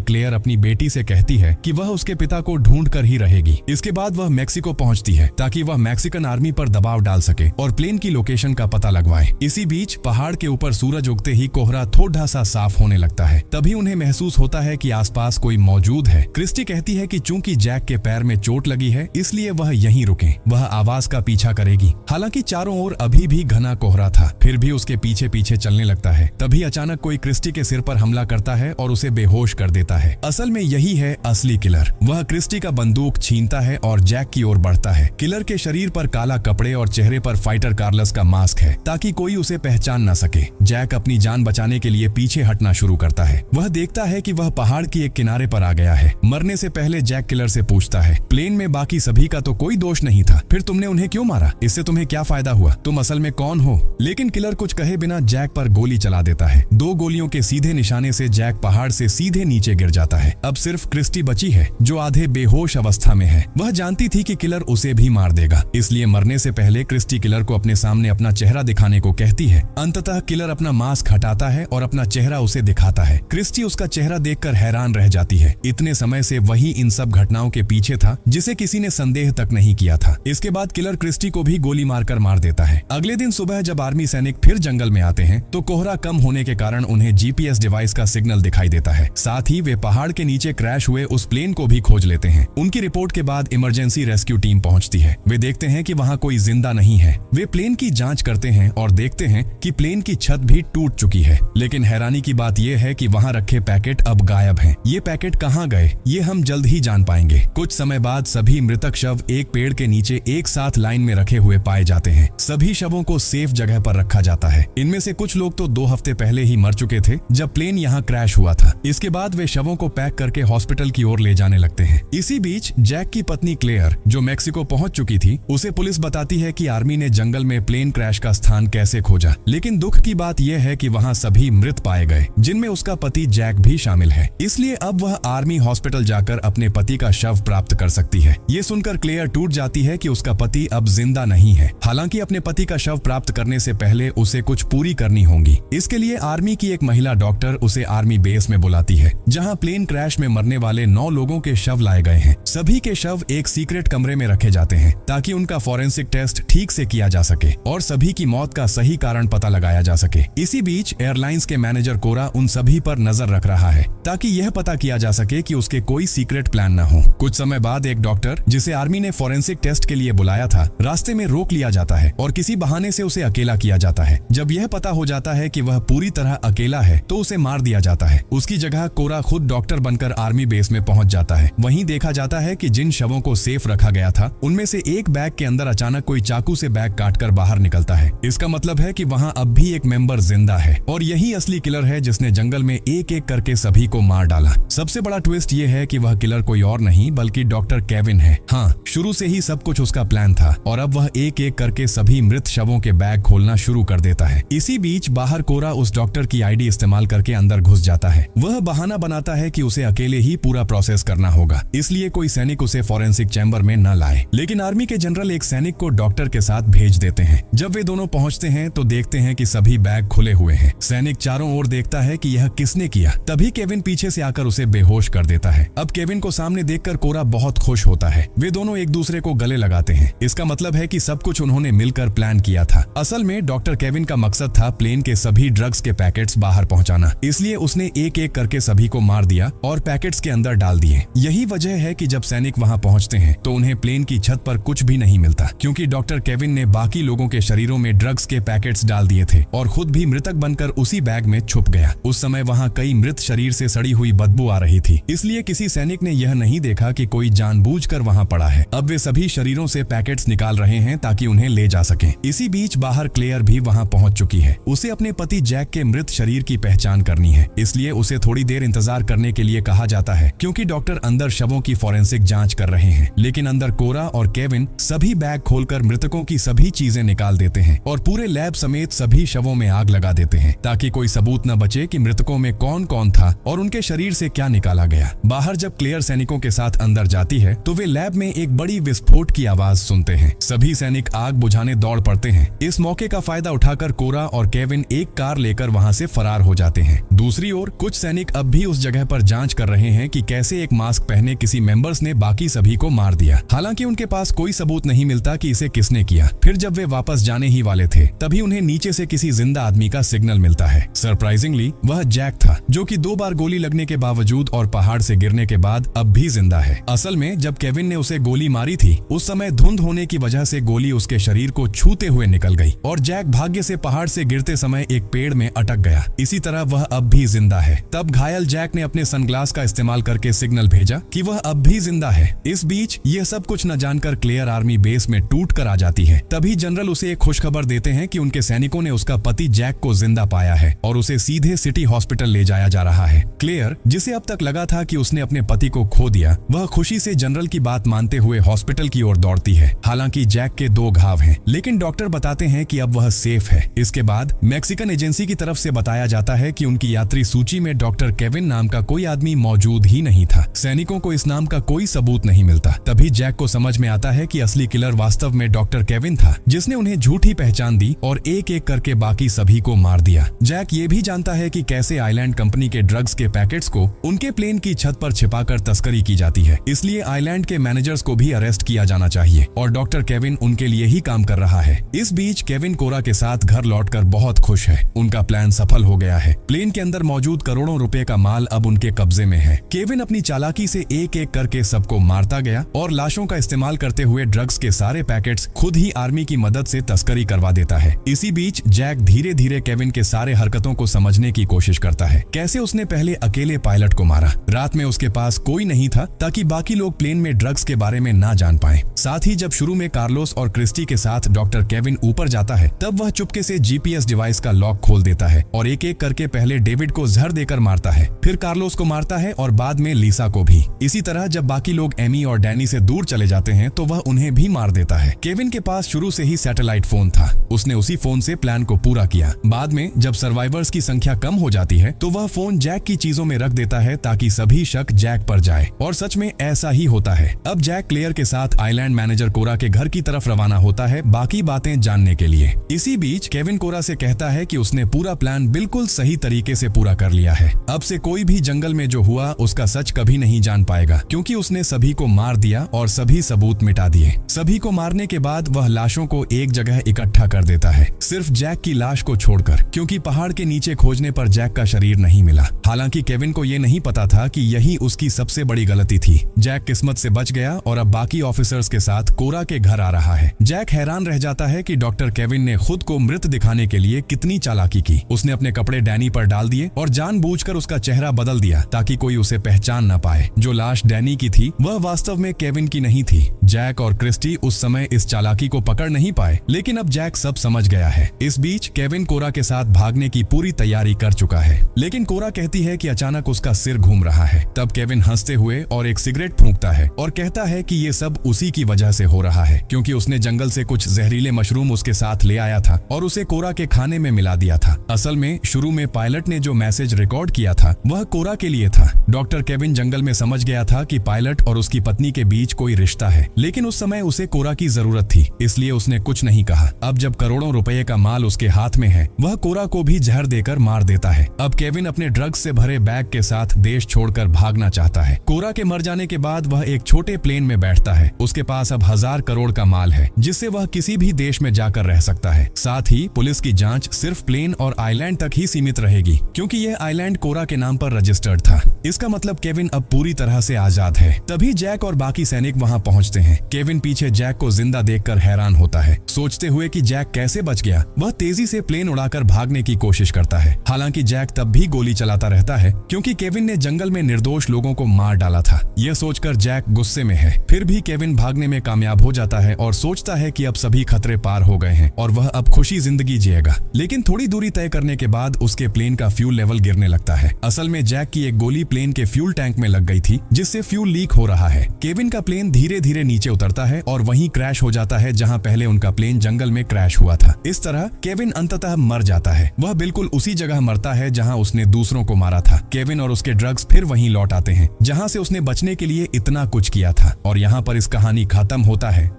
क्लेयर अपनी बेटी से कहती है कि वह उसके पिता को ढूंढ कर ही रहेगी। इसके बाद वह मैक्सिको पहुंचती है ताकि वह मैक्सिकन आर्मी पर दबाव डाल सके और प्लेन की लोकेशन का पता लगवाए। इसी बीच पहाड़ के ऊपर सूरज उगते ही कोहरा थोड़ा सा साफ होने लगता है। तभी उन्हें महसूस होता है कि आसपास कोई मौजूद है। क्रिस्टी कहती है कि चूंकि जैक के पैर में चोट लगी है इसलिए वह यहीं रुके, वह आवाज का पीछा करेगी। हालांकि चारों ओर अभी भी घना कोहरा था, फिर भी उसके पीछे पीछे चलने लगता है। तभी अचानक कोई क्रिस्टी के सिर पर हमला करता है और उसे बेहोश कर देता है। असल में यही है असली किलर। वह क्रिस्टी का बंदूक छीनता है और जैक की ओर बढ़ता है। किलर के शरीर पर काला कपड़े और चेहरे पर फाइटर कार्लस का मास्क है ताकि कोई उसे पहचान न सके। जैक अपनी जान बचाने के लिए पीछे हटना शुरू करता है। वह देखता है कि वह पहाड़ की एक किनारे पर आ गया है। मरने से पहले जैक किलर से पूछता है, प्लेन में बाकी सभी का तो कोई दोष नहीं था, फिर तुमने उन्हें क्यों मारा? इससे तुम्हें क्या फायदा हुआ? तुम असल में कौन हो? लेकिन किलर कुछ कहे बिना जैक पर गोली चला देता है। 2 गोलियों के सीधे निशाने से जैक पहाड़ से सीधे नीचे गिर जाता है। अब सिर्फ क्रिस्टी बची है जो आधे बेहोश अवस्था में है। वह जानती थी कि किलर उसे भी मार देगा, इसलिए मरने से पहले क्रिस्टी किलर को अपने सामने अपना चेहरा दिखाने को कहती है। अंततः किलर अपना मास्क हटाता है और अपना चेहरा उसे दिखाता है। क्रिस्टी उसका चेहरा देखकर हैरान रह जाती है। इतने समय से वही इन सब घटनाओं के पीछे था जिसे किसी ने संदेह तक नहीं किया था। इसके बाद किलर क्रिस्टी को भी गोली मारकर मार देता है। अगले दिन सुबह जब आर्मी सैनिक फिर जंगल में आते हैं तो कोहरा कम होने के कारण उन्हें जीपीएस डिवाइस का सिग्नल दिखाई देता है। साथ ही वे पहाड़ के नीचे क्रैश हुए उस प्लेन को भी खोज लेते हैं। उनकी रिपोर्ट के बाद इमरजेंसी रेस्क्यू टीम पहुंचती है। वे देखते हैं कि वहां कोई जिंदा नहीं है। वे प्लेन की जांच करते हैं और देखते हैं कि प्लेन की छत भी टूट चुकी है। लेकिन हैरानी की बात यह है कि वहां रखे पैकेट अब गायब हैं। ये पैकेट कहां गए ये हम जल्द ही जान पाएंगे। कुछ समय बाद सभी मृतक शव एक पेड़ के नीचे एक साथ लाइन में रखे हुए पाए जाते हैं। सभी शवों को सेफ जगह पर रखा जाता है। इनमें से कुछ लोग तो 2 हफ्ते पहले ही मर चुके थे जब प्लेन यहाँ क्रैश हुआ था। इसके बाद वे शवों को पैक करके हॉस्पिटल की ओर ले जाने लगते हैं। इसी बीच जैक की पत्नी क्लेयर जो मैक्सिको पहुंच चुकी थी उसे पुलिस बताती है कि आर्मी ने जंगल में प्लेन क्रैश का स्थान कैसे खोजा। लेकिन दुख की बात यह है कि वहां सभी मृत पाए गए जिनमें उसका पति जैक भी शामिल है। इसलिए अब वह आर्मी हॉस्पिटल जाकर अपने पति का शव प्राप्त कर सकती है। ये सुनकर क्लेयर टूट जाती है कि उसका पति अब जिंदा नहीं है। हालांकि अपने पति का शव प्राप्त करने से पहले उसे कुछ पूरी करनी होगी। इसके लिए आर्मी की एक महिला डॉक्टर उसे आर्मी बेस में बुलाती है जहां प्लेन क्रैश में मरने वाले 9 लोगों के शव लाए गए हैं। सभी के शव एक सीक्रेट कमरे में रखे जाते हैं ताकि उनका फॉरेंसिक टेस्ट ठीक से किया जा सके और सभी की मौत का सही कारण पता लगाया जा सके। इसी बीच एयरलाइंस के मैनेजर कोरा उन सभी पर नजर रख रहा है ताकि यह पता किया जा सके कि उसके कोई सीक्रेट प्लान न हो। कुछ समय बाद एक डॉक्टर जिसे आर्मी ने फॉरेंसिक टेस्ट के लिए बुलाया था रास्ते में रोक लिया जाता है और किसी बहाने से उसे अकेला किया जाता है। जब यह पता हो जाता है कि वह पूरी तरह अकेला है तो उसे मार दिया जाता है। उसकी जगह कोरा खुद डॉक्टर बनकर आर्मी बेस में पहुंच जाता है। वहीं देखा जाता है कि जिन शवों को सेफ रखा गया था उनमें से एक बैग के अंदर अचानक कोई चाकू से बैग काटकर बाहर निकलता है। इसका मतलब है कि वहां अब भी एक मेंबर जिंदा है और यही असली किलर है जिसने जंगल में एक एक करके सभी को मार डाला। सबसे बड़ा ट्विस्ट ये है कि वह किलर कोई और नहीं बल्कि डॉक्टर केविन है। हाँ, शुरू से ही सब कुछ उसका प्लान था और अब वह एक एक करके सभी मृत शवों के बैग खोलना शुरू कर देता है। इसी बीच बाहर कोरा उस डॉक्टर की आईडी इस्तेमाल करके अंदर घुस जाता है। वह बहाना बनाता है कि उसे अकेले ही पूरा प्रोसेस करना होगा, इसलिए कोई सैनिक उसे फॉरेंसिक चैम्बर में न लाए। लेकिन आर्मी के जनरल एक सैनिक को डॉक्टर के साथ भेज देते हैं। जब वे दोनों पहुंचते हैं तो देखते हैं कि सभी बैग खुले हुए हैं। सैनिक चारों ओर देखता है कि यह किसने किया। तभी केविन पीछे से आकर उसे बेहोश कर देता है। अब केविन को सामने देखकर कोरा बहुत खुश होता है। वे दोनों एक दूसरे को गले लगाते हैं। इसका मतलब है कि सब कुछ उन्होंने मिलकर प्लान किया था। असल में डॉक्टर केविन का मकसद था प्लेन के सभी ड्रग्स के पैकेट्स बाहर पहुंचाना, इसलिए उसने एक एक करके सभी को मार दिया और पैकेट्स के अंदर डाल दिए। यही वजह है कि जब सैनिक वहां पहुंचते हैं तो उन्हें प्लेन की छत पर कुछ भी नहीं मिलता, क्योंकि डॉक्टर केविन ने बाकी लोगों के शरीरों में ड्रग्स के पैकेट्स डाल दिए थे और खुद भी मृतक बनकर उसी बैग में छुप गया। उस समय वहां कई मृत शरीर से सड़ी हुई बदबू आ रही थी, इसलिए किसी सैनिक ने यह नहीं देखा कि कोई जानबूझकर वहां पड़ा है। अब वे सभी शरीरों से पैकेट्स निकाल रहे हैं ताकि उन्हें ले जा सकें। इसी बीच बाहर क्लेयर भी वहां पहुंच चुकी है। उसे अपने पति जैक के मृत शरीर की पहचान करनी है, इसलिए उसे थोड़ी देर इंतजार करने के लिए कहा जाता है, क्योंकि डॉक्टर अंदर शवों की फॉरेंसिक जांच कर रहे हैं। लेकिन अंदर कोरा और केविन सभी बैग खोलकर मृतकों की सभी चीजें निकाल देते हैं और पूरे लैब समेत सभी शवों में आग लगा देते हैं ताकि कोई सबूत न बचे कि मृतकों में कौन कौन था और उनके शरीर से क्या निकाला गया। बाहर जब क्लेयर सैनिकों के साथ अंदर जाती है तो वे लैब में एक बड़ी विस्फोट की आवाज सुनते हैं। सभी सैनिक आग बुझाने दौड़ पड़ते हैं। इस मौके का फायदा उठाकर कोरा और केविन एक कार लेकर वहां से फरार हो जाते हैं। दूसरी ओर कुछ सैनिक अब भी उस जगह पर जांच कर रहे हैं कि कैसे एक मास्क पहने किसी मेंबर्स ने बाकी सभी को मार दिया। हालांकि उनके पास कोई सबूत नहीं मिलता कि इसे किसने किया। फिर जब वे वापस जाने ही वाले थे तभी उन्हें नीचे से किसी जिंदा आदमी का सिग्नल मिलता है। सरप्राइजिंगली वह जैक था, जो कि 2 बार गोली लगने के बावजूद और पहाड़ से गिरने के बाद अब भी जिंदा है। असल में जब केविन ने उसे गोली मारी थी उस समय धुंध होने की वजह से गोली उसके शरीर को छूते हुए निकल गई और जैक भाग्य से पहाड़ से गिरते समय एक पेड़ में अटक गया। इसी तरह वह अब भी जिंदा है। तब घायल जैक ने अपने सनग्लास का इस्तेमाल करके सिग्नल भेजा कि वह अब भी जिंदा है। इस बीच यह सब कुछ न जानकर क्लेयर आर्मी बेस में टूट कर आ जाती है। तभी जनरल उसे एक खुशखबर देते हैं कि उनके सैनिकों ने उसका पति जैक को जिंदा पाया है और उसे सीधे सिटी हॉस्पिटल ले जाया जा रहा है। क्लेयर, जिसे अब तक लगा था कि उसने अपने पति को खो दिया, वह खुशी से जनरल की बात मानते हुए हॉस्पिटल की ओर दौड़ती है। हालांकि जैक के 2 घाव हैं, लेकिन डॉक्टर बताते हैं कि अब वह सेफ है। इसके बाद मैक्सिकन एजेंसी की तरफ से बताया जाता है कि उनकी यात्री सूची में डॉक्टर केविन नाम का कोई आदमी मौजूद ही नहीं था। सैनिकों को इस नाम का कोई सबूत नहीं मिलता। तभी जैक को समझ में आता है कि असली किलर वास्तव में डॉक्टर केविन था, जिसने उन्हें झूठी पहचान दी और एक एक करके बाकी सभी को मार दिया। जैक ये भी जानता है कि कैसे आइलैंड कंपनी के ड्रग्स के पैकेट्स को उनके प्लेन की छत पर छिपाकर तस्करी की जाती है। इसलिए आइलैंड के मैनेजर्स को भी अरेस्ट किया जाना चाहिए और डॉक्टर केविन उनके लिए ही काम कर रहा है। इस बीच केविन कोरा के साथ घर लौटकर बहुत खुश है। उनका प्लान सफल हो गया है। प्लेन के अंदर मौजूद करोड़ों रुपए का माल अब उनके कब्जे में है। केविन अपनी चालाकी से एक एक करके सबको मारता गया और लाशों का इस्तेमाल करते हुए ड्रग्स के सारे पैकेट्स खुद ही आर्मी की मदद से तस्करी करवा देता है। इसी बीच जैक धीरे धीरे केविन के सारे हरकतों को समझने की कोशिश करता है। कैसे उसने पहले अकेले पायलट को मारा, रात में उसके पास कोई नहीं था ताकि बाकी लोग प्लेन में ड्रग्स के बारे में ना जान पाए। साथ ही जब शुरू में कार्लोस और क्रिस्टी के साथ डॉक्टर केविन ऊपर जाता है तब वह चुपके से जीपीएस डिवाइस का लॉक खोल देता है और एक एक करके पहले डेविड को जहर देकर मारता है, फिर कार्लोस को मारता है और बाद में लीसा को भी। इसी तरह जब बाकी लोग एमी और डैनी से दूर चले जाते हैं तो वह उन्हें भी मार देता है। केविन के पास शुरू से ही सैटेलाइट फोन था, उसने उसी फोन से प्लान को पूरा किया। बाद में जब सर्वाइवर्स की संख्या कम हो जाती है तो वह फोन जैक की चीजों में रख देता है ताकि सभी शक जैक पर जाए और सच में ऐसा ही होता है। अब जैक क्लेयर के साथ आइलैंड मैनेजर कोरा के घर की तरफ रवाना होता है बाकी बातें जानने के लिए। इसी बीच केविन कोरा से कहता है कि उसने पूरा प्लान बिल्कुल सही तरीके से पूरा कर लिया है। अब से कोई भी जंगल में जो हुआ उसका सच कभी नहीं जान पाएगा, क्योंकि उसने सभी को मार दिया और सभी सबूत मिटा दिए। सभी को मारने के बाद वह लाशों को एक जगह इकट्ठा कर देता है, सिर्फ जैक की लाश को छोड़कर, क्योंकि पहाड़ के नीचे खोजने पर जैक का शरीर नहीं मिला। हालांकि केविन को यह नहीं पता था कि यही उसकी सबसे बड़ी गलती थी। जैक किस्मत से बच गया और अब बाकी ऑफिसर्स के साथ कोरा के घर आ रहा है। जैक हैरान रह जाता है कि डॉक्टर केविन ने खुद को मृत दिखाने के लिए कितनी चालाकी की। उसने अपने कपड़े डैनी पर डाल दिए और जानबूझकर उसका चेहरा बदल दिया ताकि कोई उसे पहचान न पाए। जो लाश डैनी की थी वह वास्तव में केविन की नहीं थी। जैक और क्रिस्टी उस समय इस चालाकी को पकड़ नहीं पाए, लेकिन अब जैक सब समझ गया है। इस बीच केविन कोरा के साथ भागने की पूरी तैयारी कर चुका है, लेकिन कोरा कहती है कि अचानक उसका सिर घूम रहा है। तब केविन हंसते हुए और एक सिगरेट फूंकता है और कहता है कि ये सब उसी की वजह से हो रहा है, क्योंकि उसने जंगल से कुछ जहरीले मशरूम उसके साथ ले आया था और उसे कोरा के खाने में मिला दिया था। असल में शुरू में पायलट ने जो मैसेज रिकॉर्ड किया था वह कोरा के लिए था। डॉक्टर केविन जंगल में समझ गया था कि पायलट और उसकी पत्नी के बीच कोई रिश्ता है, लेकिन उस समय उसे कोरा की जरूरत थी, इसलिए उसने कुछ नहीं कहा। अब जब करोड़ों रुपए का माल उसके हाथ में है, वह कोरा को भी जहर देकर मार देता है। अब केविन अपने ड्रग्स से भरे बैग के साथ देश छोड़कर भागना चाहता है। कोरा के मर जाने के बाद वह एक छोटे प्लेन में बैठता है। उसके पास अब 1000 करोड़ का माल है, जिससे वह किसी भी देश में जाकर रह सकता है। साथ ही पुलिस की जांच सिर्फ प्लेन और आइलैंड तक ही सीमित रहेगी, क्योंकि यह आइलैंड कोरा के नाम पर रजिस्टर्ड था। इसका मतलब केविन अब पूरी तरह से आजाद है। तभी जैक और बाकी सैनिक वहां पहुंचते हैं। केविन पीछे जैक को जिंदा देखकर हैरान होता है, सोचते हुए कि जैक कैसे बच गया। वह तेजी से प्लेन उड़ाकर भागने की कोशिश करता है। हालांकि जैक तब भी गोली चलाता रहता है, क्योंकि केविन ने जंगल में निर्दोष लोगों को मार डाला था। यह सोचकर जैक गुस्से में है। फिर भी केविन भागने में कामयाब हो जाता है और सोचता है कि अब सभी खतरे पार हो गए हैं और वह अब खुशी जिंदगी जिएगा। लेकिन थोड़ी दूरी तय करने के बाद उसके प्लेन का फ्यूल लेवल गिरने लगता है। असल में जैक की एक गोली प्लेन के फ्यूल टैंक में लग गई थी, जिससे फ्यूल लीक हो रहा है। केविन का प्लेन धीरे धीरे नीचे उतरता है और वहीं क्रैश हो जाता है जहां पहले उनका प्लेन जंगल में क्रैश हुआ था। इस तरह केविन अंततः मर जाता है। वह बिल्कुल उसी जगह मरता है जहां उसने दूसरों को मारा था। केविन और उसके ड्रग्स फिर वहीं लौट आते हैं जहां से उसने बचने के लिए इतना कुछ किया था। और यहाँ पर इस कहानी खत्म होता है।